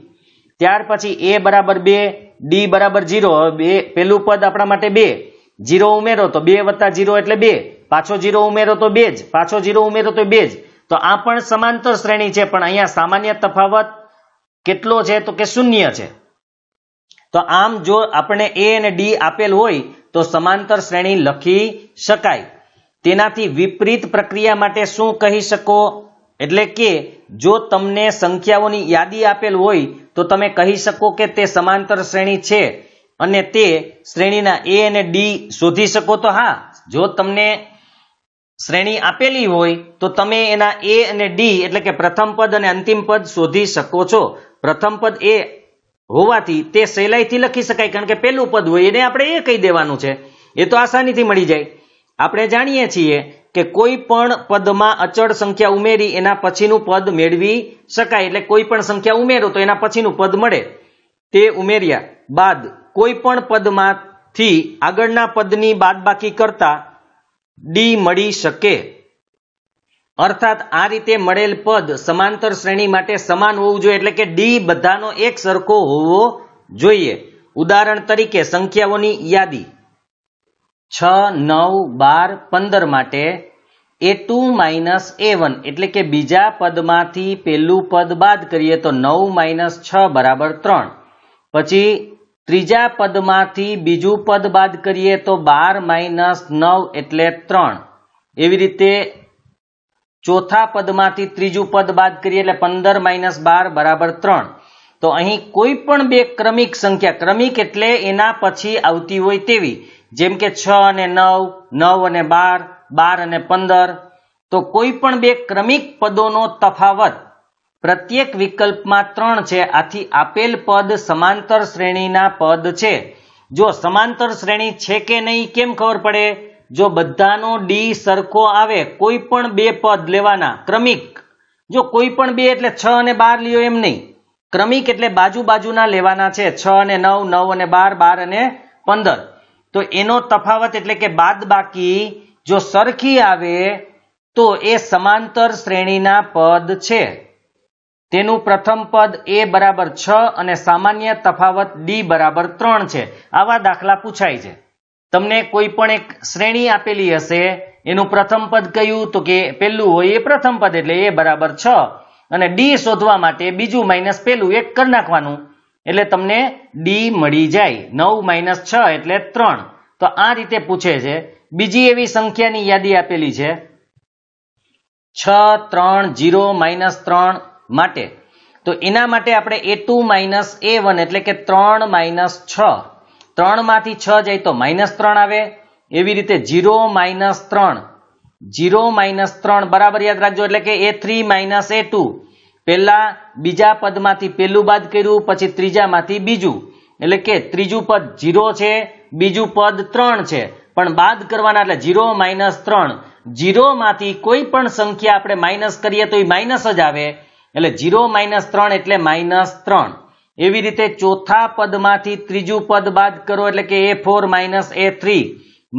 ત્યાર પછી a બરાબર 2, d બરાબર 0. પેલું પદ આપણા માટે 2, 0 ઉમેરો તો 2 + 0 એટલે 2, પાછો 0 ઉમેરો તો 2 જ, પાછો 0 ઉમેરો તો 2 જ. તો આ પણ સમાંતર શ્રેણી છે, પણ અહીંયા સામાન્ય તફાવત કેટલો છે તો કે 0 છે. તો આમ જો આપણે a અને d આપેલ હોય તો સમાંતર શ્રેણી લખી શકાય. તેનાથી વિપરીત પ્રક્રિયા માટે શું કહી શકો, એટલે કે જો તમને સંખ્યાઓની યાદી આપેલ હોય તો તમે કહી શકો કે તે સમાંતર શ્રેણી છે અને તે શ્રેણીના a અને d શોધી શકો. તો હા, જો તમને શ્રેણી આપેલી હોય તો તમે એના a અને d એટલે કે પ્રથમ પદ અને અંતિમ પદ શોધી શકો છો. પ્રથમ પદ a હોવાથી તે સહેલાઈથી લખી શકાય, કારણ કે પેલું પદ હોય એને આપણે એ કહી દેવાનું છે, એ તો આસાનીથી મળી જાય. આપણે જાણીએ છીએ કે કોઈ પણ પદમાં અચળ સંખ્યા ઉમેરી એના પછીનું પદ મેળવી શકાય, એટલે કોઈ પણ સંખ્યા ઉમેરો તો એના પછીનું પદ મળે. તે ઉમેર્યા બાદ કોઈ પણ પદમાંથી આગળના પદની બાદબાકી કરતા d મળી શકે. અર્થાત આ રીતે મળેલ પદ સમાંતર શ્રેણી માટે સમાન હોવું જોઈએ, એટલે કે d બધાનો એક સરખો હોવો જોઈએ. ઉદાહરણ તરીકે સંખ્યાઓની યાદી 6, 9, 12, 15 માટે a2 - a1 એટલે કે બીજા પદમાંથી પેલું પદ બાદ કરીએ તો 9 - 6 બરાબર 3. પછી ત્રીજા પદમાંથી બીજું પદ બાદ કરીએ તો 12 - 9 એટલે 3. એવી રીતે ચોથા પદમાંથી ત્રીજું પદ બાદ કરીએ એટલે 15 - 12 બરાબર 3. તો અહીં કોઈ પણ બે ક્રમિક સંખ્યા, ક્રમિક એટલે એના પછી આવતી હોય તેવી, જેમ કે 6 અને 9, 9 અને 12, 12 અને 15, તો કોઈ પણ બે ક્રમિક પદોનો તફાવત પ્રત્યેક વિકલ્પમાં 3 છે. આથી આપેલ પદ સમાંતર શ્રેણીના પદ છે. જો સમાંતર શ્રેણી છે કે નહીં કેમ ખબર પડે, જો બધાનો d સરખો આવે, કોઈ પણ બે પદ લેવાના ક્રમિક. જો કોઈ પણ બે એટલે 6 અને 12 લ્યો એમ નહીં, ક્રમિક એટલે બાજુ બાજુના લેવાના છે, 6 અને 9, 9 અને 12, 12 અને 15. તો એનો તફાવત એટલે કે બાદબાકી જો સરખી આવે તો એ સમાંતર શ્રેણીના પદ છે. તેનું પ્રથમ પદ a બરાબર 6 અને સામાન્ય તફાવત d બરાબર 3 છે. આવા દાખલા પૂછાય છે. તમને કોઈ પણ એક શ્રેણી આપેલી હશે, એનું પ્રથમ પદ કયું, તો કે પહેલું હોય એ પ્રથમ પદ એટલે એ બરાબર 6 અને ડી શોધવા માટે બીજું માઇનસ પહેલું એક કરી નાખવાનું એટલે તમને ડી મળી જાય. 9 - 6 એટલે 3. તો આ રીતે પૂછે છે. બીજી એવી સંખ્યાની યાદી આપેલી છે 6 3 0 -3 માટે, તો એના માટે આપણે a2 - a1 એટલે કે 3 - 6, 3 માંથી 6 જાય તો -3 આવે. એવી રીતે 0 - 3, 0 - 3 બરાબર યાદ રાખજો એટલે કે a3 - a2, પહેલા બીજા પદમાંથી પહેલું બાદ કર્યું પછી ત્રીજામાંથી બીજું એટલે કે ત્રીજું પદ 0 છે, બીજું પદ 3 છે પણ બાદ કરવાના એટલે 0 - 3, 0 માંથી કોઈ પણ સંખ્યા આપણે માઇનસ કરીએ તો એ માઇનસ જ આવે એટલે 0 - 3 એટલે -3. એવી રીતે ચોથા પદમાંથી ત્રીજું પદ બાદ કરો એટલે કે a4 - a3,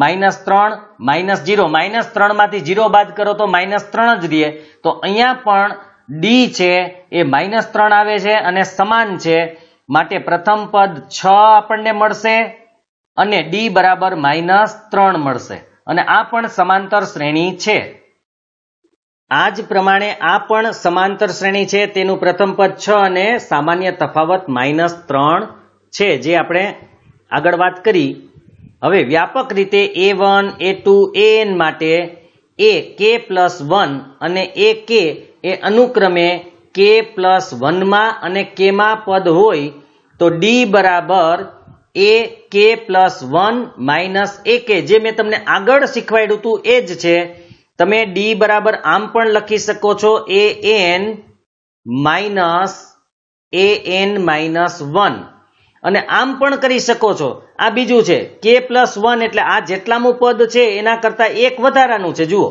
-3 -0, -3 માંથી 0 બાદ કરો તો -3 જ રહે. તો અહીંયા પણ ડી છે એ -3 આવે છે અને સમાન છે માટે પ્રથમ પદ 6 આપણને મળશે અને ડી બરાબર -3 મળશે અને આ પણ સમાંતર શ્રેણી છે. આ જ પ્રમાણે આ પણ સમાંતર શ્રેણી છે, તેનું પ્રથમ પદ 6 અને સામાન્ય તફાવત -3 છે જે આપણે આગળ વાત કરી. હવે વ્યાપક રીતે a1 a2 an માટે a k+1 અને ak એ અનુક્રમે k+1 માં અને k માં પદ હોય તો ડી બરાબર ak+1 - ak, જે મેં તમને આગળ શીખવાડ્યું હતું એ જ છે. તમે ડી બરાબર આમ પણ લખી શકો છો an -1 અને આમ પણ કરી શકો છો. આ બીજું છે k+1 એટલે આ જેટલામું પદ છે એના કરતા એક વધારાનું છે. જુઓ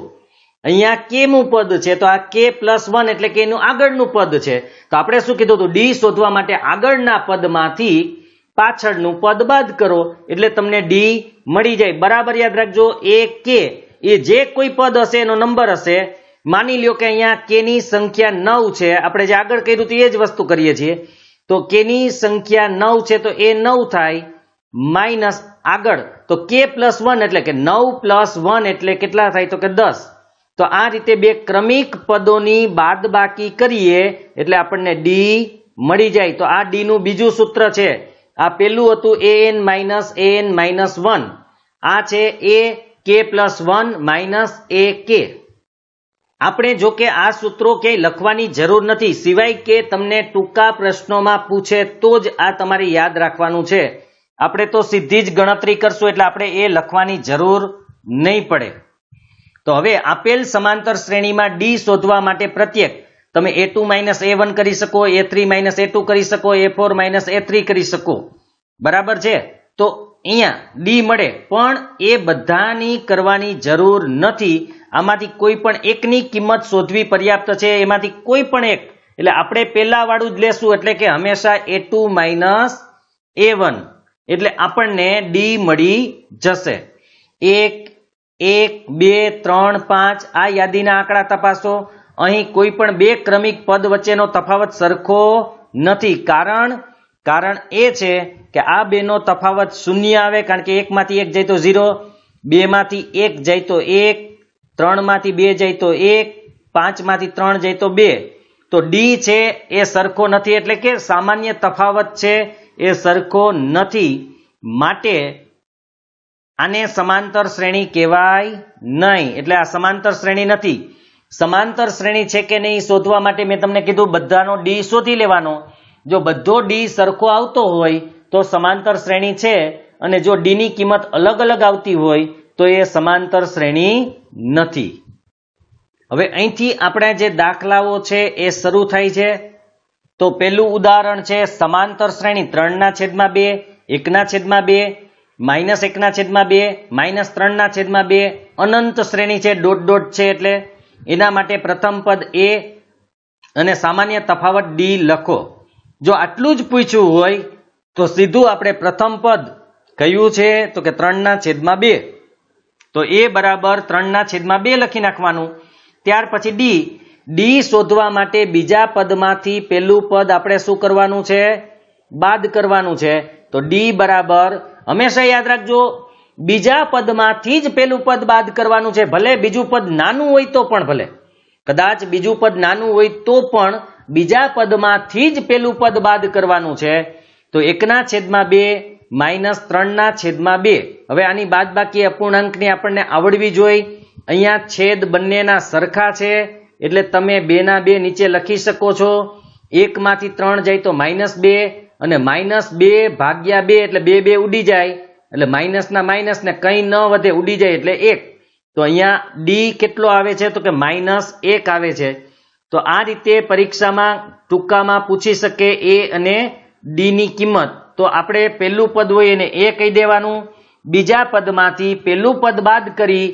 અહીંયા કેમું પદ છે તો આ k+1 એટલે કે એનું આગળનું પદ છે. તો આપણે શું કીધું હતું, ડી શોધવા માટે આગળના પદમાંથી પાછળનું પદ બાદ કરો એટલે તમને ડી મળી જાય. બરાબર યાદ રાખજો એ કે એ જે કોઈ પદ હશે એનો નંબર હશે. માની લ્યો કે અહીંયા કે ની સંખ્યા 9 છે, આપણે જે આગળ કર્યું હતું એ જ વસ્તુ કરીએ છીએ. તો કે ની સંખ્યા 9 છે તો એ 9 થાય માઇનસ આગળ તો k+1 એટલે કે 9 + 1 એટલે કેટલા થાય તો કે 10. તો આ રીતે બે ક્રમિક પદોની બાદબાકી કરીએ એટલે આપણને ડી મળી જાય. તો આ ડી નું બીજું સૂત્ર છે. આ પેલું હતું an - 1, આ છે ak+1 - ak. આપણે જો કે આ સૂત્રો ક્યાંય લખવાની જરૂર નથી, સિવાય કે તમને ટૂંકા પ્રશ્નોમાં પૂછે તો જ આ તમારે યાદ રાખવાનું છે. આપણે તો સીધી જ ગણતરી કરશું એટલે આપણે એ લખવાની જરૂર નહીં પડે. તો હવે આપેલ સમાંતર શ્રેણીમાં ડી શોધવા માટે પ્રત્યેક તમે a2 - a1 કરી શકો, a3 - a2 કરી શકો, a4 - a3 કરી શકો. બરાબર છે. તો અહીંયા ડી મળે પણ એ બધાની કરવાની જરૂર નથી. આમાંથી કોઈ પણ એકની કિંમત શોધવી પર્યાપ્ત છે. એમાંથી કોઈ પણ એક એટલે આપણે પહેલા વાળું જ લેશું એટલે કે હંમેશા a2 - a1 એટલે આપણને ડી મળી જશે. 1 1 2 3 5 આ યાદીના આંકડા તપાસો. અહીં કોઈ પણ બે ક્રમિક પદ વચ્ચેનો તફાવત સરખો નથી. કારણ એ છે કે આ બેનો તફાવત 0 આવે કારણ કે 1 માંથી 1 જાય તો 0, 2 માંથી 1 જાય તો 1, 3 માંથી 2 જાય તો 1, 5 માંથી 3 જાય તો 2. તો ડી છે એ સરખો નથી એટલે કે સામાન્ય તફાવત છે એ સરખો નથી માટે આને સમાંતર શ્રેણી કહેવાય નહીં. એટલે આ સમાંતર શ્રેણી નથી. સમાંતર શ્રેણી છે કે નહીં શોધવા માટે મેં તમને કીધું બધાનો ડી શોધી લેવાનો. જો બધો ડી સરખો આવતો હોય તો સમાંતર શ્રેણી છે અને જો ડી ની કિંમત અલગ અલગ આવતી હોય તો એ સમાંતર શ્રેણી નથી. હવે અહીંથી આપણા જે દાખલાઓ છે એ શરૂ થાય છે. તો પહેલું ઉદાહરણ છે સમાંતર શ્રેણી 3/2, 1/2, -1/2, -3/2 અનંત શ્રેણી છે, ડોટ ડોટ છે એટલે એના માટે પ્રથમ પદ a અને સામાન્ય તફાવત ડી લખો. જો આટલું જ પૂછ્યું હોય તો સીધું આપણે પ્રથમ પદ કયું છે તો કે 3/2, તો a બરાબર 3/2 લખી નાખવાનું. ત્યાર પછી ડી શોધવા માટે બીજા પદમાંથી પહેલું પદ આપણે શું કરવાનું છે, બાદ કરવાનું છે. તો ડી બરાબર હંમેશા યાદ રાખજો બીજા પદમાંથી જ પેલું પદ બાદ કરવાનું છે. ભલે બીજું પદ નાનું હોય તો પણ, ભલે કદાચ બીજું પદ નાનું હોય તો પણ બીજા પદમાંથી જ પેલું પદ બાદ કરવાનું છે. તો 1/2 -3/2. હવે આની બાદબાકી અપૂર્ણાંકની આપણને આવડવી જોઈએ. અહીંયા છેદ બંનેના સરખા છે એટલે તમે 2/2 નીચે લખી શકો છો. 1માંથી 3 જાય તો -2 અને -2/2 એટલે 2 ઉડી જાય એટલે માઇનસના માઇનસ ને કંઈ ન વધે, ઉડી જાય એટલે 1. તો અહીંયા ડી કેટલો આવે છે? તો કે -1 આવે છે. તો આ રીતે પરીક્ષામાં ટૂંકામાં પૂછી શકે એ અને ડી ની કિંમત. તો આપણે પહેલું પદ હોય એને એ કહી દેવાનું, બીજા પદમાંથી પહેલું પદ બાદ કરી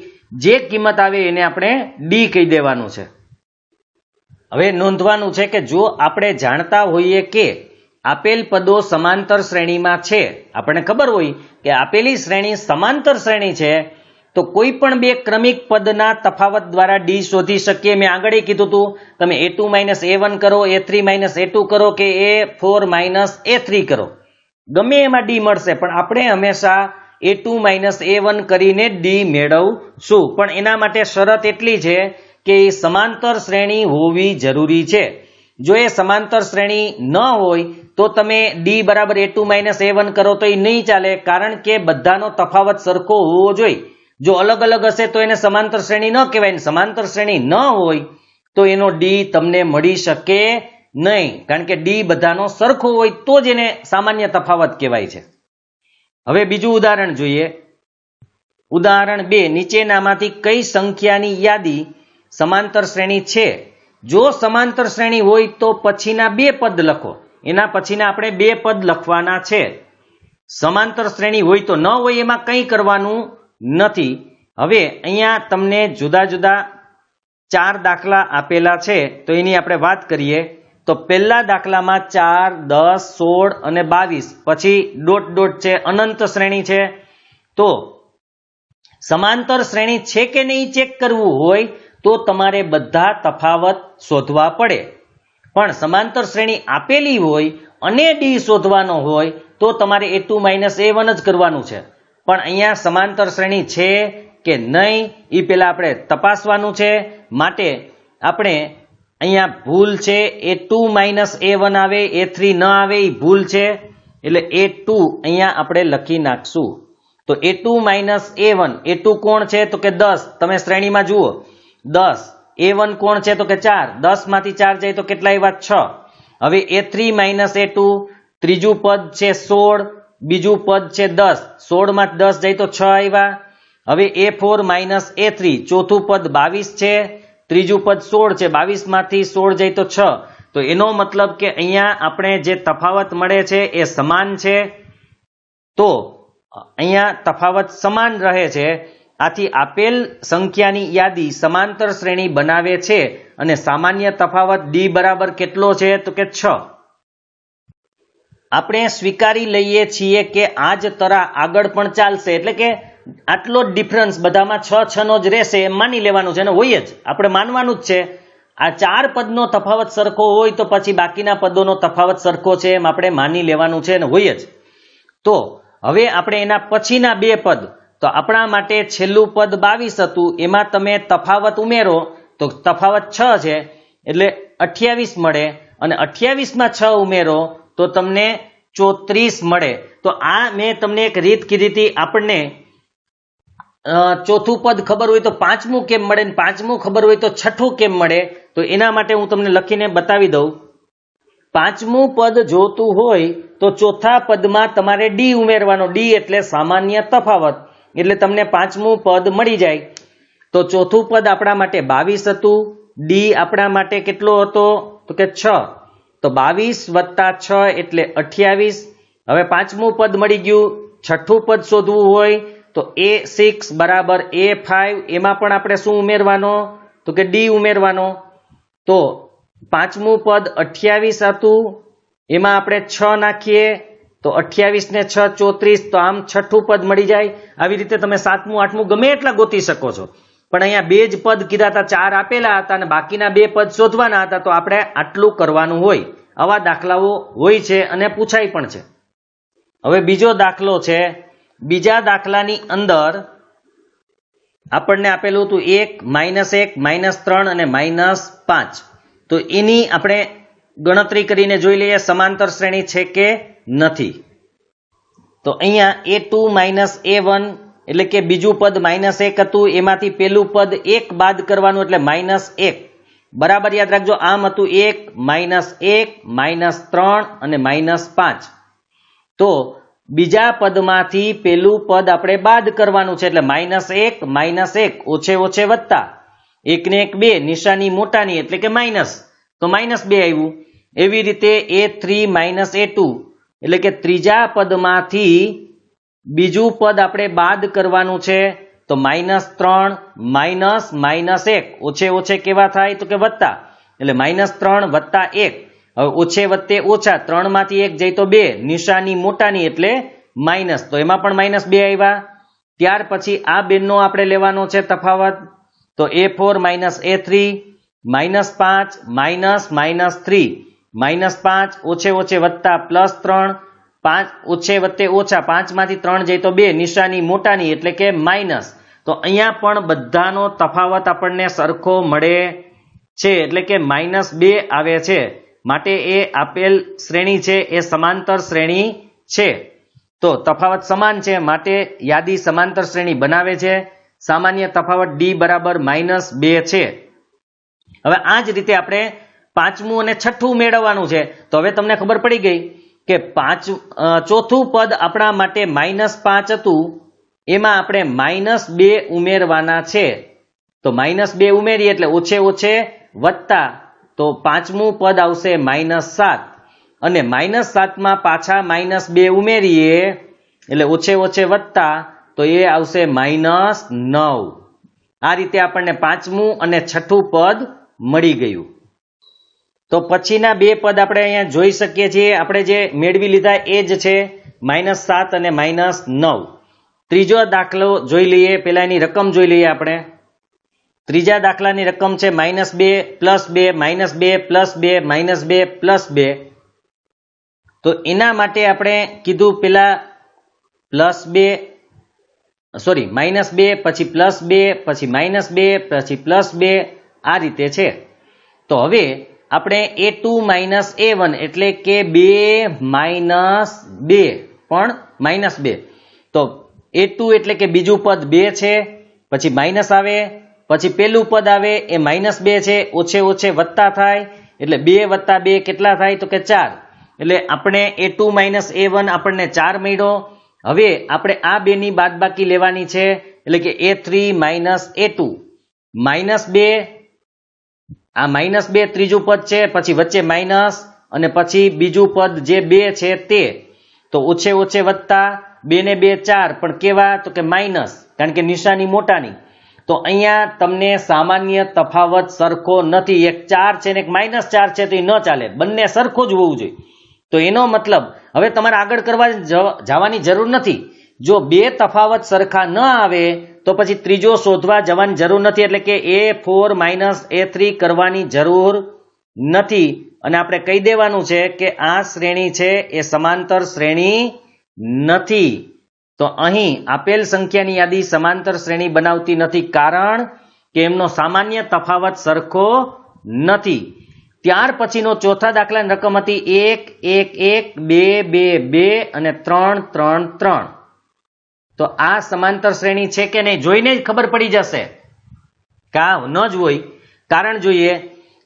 જે કિંમત આવે એને આપણે ડી કહી દેવાનું છે. હવે નોંધવાનું છે કે જો આપણે જાણતા હોઈએ કે આપેલ પદો સમાંતર શ્રેણીમાં છે, આપણને ખબર હોય કે આપેલી શ્રેણી સમાંતર શ્રેણી છે, તો કોઈ પણ બે ક્રમિક પદના તફાવત દ્વારા ડી શોધી શકીએ. મેં આગળ કીધું હતું, તમે a2 - a1 કરો, a3 - a2 કરો કે a4 - a3 કરો, ગમે એમાં ડી મળશે. પણ આપણે હંમેશા a2 - a1 કરીને ડી મેળવશું. પણ એના માટે શરત એટલી છે કે એ સમાંતર શ્રેણી હોવી જરૂરી છે. જો એ સમાંતર શ્રેણી ન હોય તો તમે ડી બરાબર a2 - a1 કરો તો એ નહીં ચાલે, કારણ કે બધાનો તફાવત સરખો હોવો જોઈએ. જો અલગ અલગ હશે તો એને સમાંતર શ્રેણી ન કહેવાય. સમાંતર શ્રેણી ન હોય તો એનો ડી તમને મળી શકે નહીં, કારણ કે ડી બધાનો સરખો હોય તો જ એને સામાન્ય તફાવત કહેવાય છે. હવે બીજું ઉદાહરણ જોઈએ. ઉદાહરણ 2, નીચેનામાંથી કઈ સંખ્યાની યાદી સમાંતર શ્રેણી છે? જો સમાંતર શ્રેણી હોય તો પછીના બે પદ લખો. એના પછીના આપણે બે પદ લખવાના છે. સમાંતર શ્રેણી હોય તો, ન હોય એમાં કંઈ કરવાનું નથી. હવે અહીંયા તમને જુદા જુદા 4 દાખલા આપેલા છે, તો એની આપણે વાત કરીએ. તો પહેલા દાખલામાં 4, 10, 16 અને 22, પછી ડોટ ડોટ છે, અનંત શ્રેણી છે. તો સમાંતર શ્રેણી છે કે નહીં ચેક કરવું હોય તો તમારે બધા તફાવત શોધવા પડે. પણ સમાંતર શ્રેણી આપેલી હોય અને ડી શોધવાનો હોય તો તમારે a2 - a1 જ કરવાનું છે. પણ અહીંયા સમાંતર શ્રેણી છે કે નહીં એ પહેલા આપણે તપાસવાનું છે. માટે આપણે અહીંયા ભૂલ છે, a2 - a1 આવે, a3 ન આવે, એ ભૂલ છે. એટલે a2 અહીંયા આપણે લખી નાખશું. તો a2 - a1, a2 કોણ છે? તો કે 10. તમે શ્રેણીમાં જુઓ 10. a1 કોણ છે? તો કે 4. 10 માંથી 4 જાય તો કેટલા આવ્યા? 6. હવે a3 - a2, ત્રીજું પદ છે 16, બીજું પદ છે 10. 16 માંથી 10 જાય તો 6 આવ્યા. હવે a4 - a3, ચોથું પદ 22 છે, ત્રીજું પદ 16 છે, 22 માંથી 16 જાય તો 6. તો એનો મતલબ કે અહીંયા આપણે જે તફાવત મળે છે એ સમાન છે. તો અહીંયા તફાવત સમાન રહે છે. આથી આપેલ સંખ્યાની યાદી સમાંતર શ્રેણી બનાવે છે અને સામાન્ય તફાવત ડી બરાબર કેટલો છે? તો કે 6. આપણે સ્વીકારી લઈએ છીએ કે આ જ તરાહ આગળ પણ ચાલશે, એટલે કે આટલો જ ડિફરન્સ બધામાં 6 નો જ રહેશે એમ માની લેવાનું છે. અને હોય જ, આપણે માનવાનું જ છે. આ 4 પદનો તફાવત સરખો હોય તો પછી બાકીના પદોનો તફાવત સરખો છે એમ આપણે માની લેવાનું છે, અને હોય જ. તો હવે આપણે એના પછીના બે પદ, તો આપણા માટે છેલ્લું પદ 22 હતું, એમાં તમે તફાવત ઉમેરો તો તફાવત 6 છે એટલે 28 મળે, અને 28માં 6 ઉમેરો તો તમને 34 મળે. તો આ મેં તમને એક રીત કીધી હતી. આપણને ચોથું પદ ખબર હોય તો પાંચમું કેમ મળે, ને પાંચમું ખબર હોય તો છઠ્ઠું કેમ મળે? તો એના માટે હું તમને લખીને બતાવી દઉં. પાંચમું પદ જોતું હોય તો ચોથા પદમાં તમારે ડી ઉમેરવાનો. ડી એટલે સામાન્ય તફાવત, એટલે તમને પાંચમું પદ મળી જાય. તો ચોથું પદ આપણા માટે 22 હતું, ડી આપણા માટે કેટલો હતો? તો કે 6. તો 22 + 6 એટલે 28. હવે પાંચમું પદ મળી ગયું. છઠ્ઠું પદ શોધવું હોય તો a6 બરાબર a5, એમાં પણ આપણે શું ઉમેરવાનો? તો કે ડી ઉમેરવાનો. તો પાંચમું પદ 28 હતું, એમાં આપણે 6 નાખીએ તો 28 ને 6 34. તો આમ છઠ્ઠું પદ મળી જાય. આવી રીતે તમે સાતમું આઠમું ગમે એટલા ગોતી શકો છો. પણ અહીંયા બે જ પદ કીધા હતા, 4 આપેલા હતા અને બાકીના બે પદ શોધવાના હતા, તો આપણે આટલું કરવાનું હોય. આવા દાખલાઓ હોય છે અને પૂછાય પણ છે. હવે બીજો દાખલો છે બીજા દાખલાની અંદર આપણને આપેલું હતું 1 -1 -3 અને -5 તો એની આપણે ગણતરી કરીને જોઈ લઈએ સમાંતર શ્રેણી છે કે નથી. તો અહીંયા a2 - a1 એટલે કે બીજું પદ -1 હતું એમાંથી પેલું પદ 1 બાદ કરવાનું એટલે -1 બરાબર યાદ રાખજો. આમ હતું 1 -1 -3 અને -5 તો બીજા પદમાંથી પેલું પદ આપણે બાદ કરવાનું છે એટલે -1 ઓછે ઓછે વત્તા 1 ને 1 2 નિશાની મોટાની એટલે કે માઇનસ તો -2 આવ્યું. એવી રીતે a3 - a2 એટલે કે ત્રીજા પદમાંથી બીજું પદ આપણે બાદ કરવાનું છે તો -3 -1 ઓછે ઓછે કેવા થાય તો કે વત્તા એટલે -3 વત્તા 1. હવે ઓછે વત્તે ઓછા 3 માંથી 1 જાય તો 2 નિશાની મોટાની એટલે માઇનસ તો એમાં પણ -2 આવ્યા. ત્યાર પછી આ બેનો આપણે લેવાનો છે તફાવત તો a4 - a3 -5 -3 -5 ઓછે ઓછે વત્તા +3 5 ઓછે વત્તે ઓછા 5 માંથી 3 જાય તો 2 નિશાની મોટાની એટલે કે માઇનસ તો અહીંયા પણ બધાનો તફાવત આપણને સરખો મળે છે એટલે કે -2 આવે છે માટે એ આપેલ શ્રેણી છે એ સમાંતર શ્રેણી છે. તો તફાવત સમાન છે માટે યાદી સમાંતર શ્રેણી બનાવે છે. સામાન્ય તફાવત d બરાબર -2 છે. હવે આ જ રીતે આપણે પાંચમું અને છઠ્ઠું મેળવવાનું છે. તો હવે તમને ખબર પડી ગઈ કે ચોથું પદ આપણા માટે -5 હતું એમાં આપણે -2 ઉમેરવાના છે. તો -2 ઉમેરીએ એટલે ઓછે ઓછે વત્તા તો પાંચમું પદ આવશે -7 અને -7 માં પાછા -2 ઉમેરીએ એટલે ઓછે ઓછે વત્તા તો એ આવશે -9. આ રીતે આપણને પાંચમું અને છઠ્ઠું પદ મળી ગયું. તો પછીના બે પદ આપણે અહીંયા જોઈ શકીએ છીએ આપણે જે મેળવી લીધા એ જ છે -7 અને -9. ત્રીજો દાખલો જોઈ લઈએ. પહેલા એની રકમ જોઈ લઈએ આપણે. ત્રીજા દાખલાની રકમ છે -2 +2 -2 +2 -2 તો એના માટે આપણે કીધું પેલા -2 પછી +2 પછી -2 પછી +2 આ રીતે છે. તો હવે આપણે a2 - a1 એટલે કે 2 - 2 પણ -2 તો a2 એટલે કે બીજું પદ 2 છે પછી માઇનસ આવે પછી પેલું પદ આવે એ -2 છે ઓછે ઓછે વત્તા થાય એટલે 2 + 2 કેટલા થાય તો કે 4 એટલે આપણે a2 - a1 આપણને 4 મળ્યો. હવે આપણે આ બેની બાદબાકી લેવાની છે એટલે કે a3 - a2 -2 આ -2 ત્રીજું પદ છે પછી વચ્ચે માઇનસ અને પછી બીજું પદ જે 2 છે તે તો ઓછે ઓછે વત્તા 2 ને 2 4 પણ કેવા તો કે માઇનસ કારણ કે નિશાની મોટાની. તો અહીંયા તમને સામાન્ય તફાવત સરખો નથી. એક 4 છે ને એક -4 છે તો એ ન ચાલે બંને સરખો જ હોવું જોઈએ. તો એનો મતલબ હવે તમારે આગળ કરવા જવાની જરૂર નથી. જો બે તફાવત સરખા ન આવે તો પછી ત્રીજો શોધવા જવાની જરૂર નથી એટલે કે a4 - a3 કરવાની જરૂર નથી અને આપણે કહી દેવાનું છે કે આ શ્રેણી છે એ સમાંતર શ્રેણી નથી. તો અહીં આપેલ સંખ્યાની યાદી સમાંતર શ્રેણી બનાવતી નથી કારણ કે એમનો સામાન્ય તફાવત સરખો નથી. ત્યાર પછીનો ચોથા દાખલાની રકમ હતી 1 1 1 2 2 2 અને 3 3 3. તો આ સમાંતર શ્રેણી છે કે નહીં જોઈને જ ખબર પડી જશે. કા ન જ હોય કારણ જોઈએ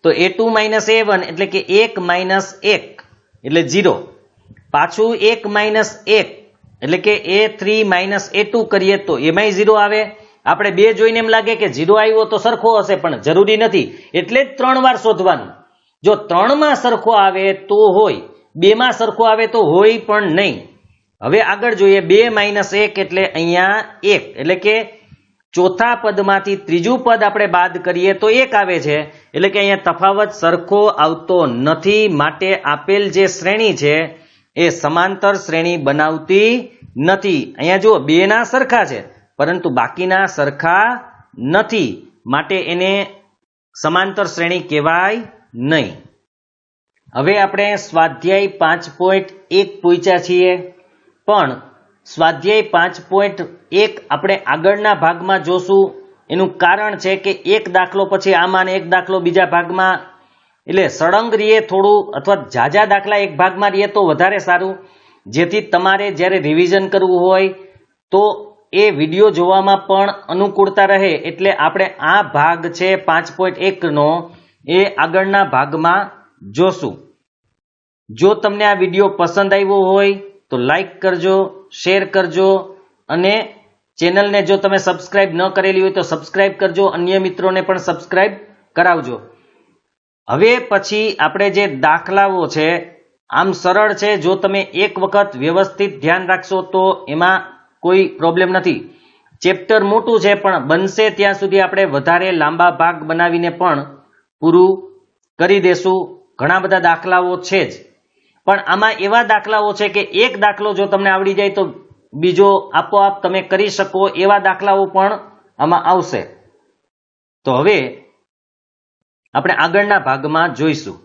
તો a2 - a1 એટલે કે 1 - 1 એટલે 0 પાછું 1 - 1 એટલે કે a3 - a2 કરીએ તો એમાંય 0 આવે. આપણે બે જોઈને એમ લાગે કે 0 આવ્યો તો સરખો હશે પણ જરૂરી નથી એટલે જ 3 વાર શોધવાનું. જો 3 માં સરખો આવે તો હોય 2 માં સરખો આવે તો હોય પણ નહીં. હવે આગળ જોઈએ 2 - 1 એટલે અહીંયા 1 એટલે કે ચોથા પદમાંથી ત્રીજું પદ આપણે બાદ કરીએ તો 1 આવે છે એટલે કે અહીંયા તફાવત સરખો આવતો નથી માટે આપેલ જે શ્રેણી છે એ સમાંતર શ્રેણી બનાવતી નથી. અહીંયા જુઓ 2 ના સરખા છે પરંતુ બાકીના સરખા નથી માટે એને સમાંતર શ્રેણી કહેવાય નહીં. હવે આપણે સ્વાધ્યાય 5.1 પૂછ્યા છીએ પણ સ્વાધ્યાય 5.1 આપણે આગળના ભાગમાં જોશું. એનું કારણ છે કે એક દાખલો પછી આમાં ને એક દાખલો બીજા ભાગમાં, એટલે સળંગ રીએ થોડું અથવા ઝાઝા દાખલા એક ભાગમાં રીએ તો વધારે સારું, જેથી તમારે જ્યારે રિવિઝન કરવું હોય તો એ વિડીયો જોવામાં પણ અનુકૂળતા રહે. એટલે આપણે આ ભાગ છે 5.1 નો એ આગળના ભાગમાં જોશું. જો તમને આ વિડીયો પસંદ આવ્યો હોય તો લાઈક કરજો, શેર કરજો અને ચેનલને જો તમે સબસ્ક્રાઇબ ન કરેલી હોય તો સબસ્ક્રાઇબ કરજો, અન્ય મિત્રોને પણ સબસ્ક્રાઇબ કરાવજો. હવે પછી આપણે જે દાખલાઓ છે આમ સરળ છે, જો તમે એક વખત વ્યવસ્થિત ધ્યાન રાખશો તો એમાં કોઈ પ્રોબ્લેમ નથી. ચેપ્ટર મોટું છે પણ બનશે ત્યાં સુધી આપણે વધારે લાંબા ભાગ બનાવીને પણ પૂરું કરી દેશું. ઘણા બધા દાખલાઓ છે જ, પણ આમાં એવા દાખલાઓ છે કે એક દાખલો જો તમને આવડી જાય તો બીજો આપોઆપ તમે કરી શકો એવા દાખલાઓ પણ આમાં આવશે. તો હવે આપણે આગળના ભાગમાં જોઈશું.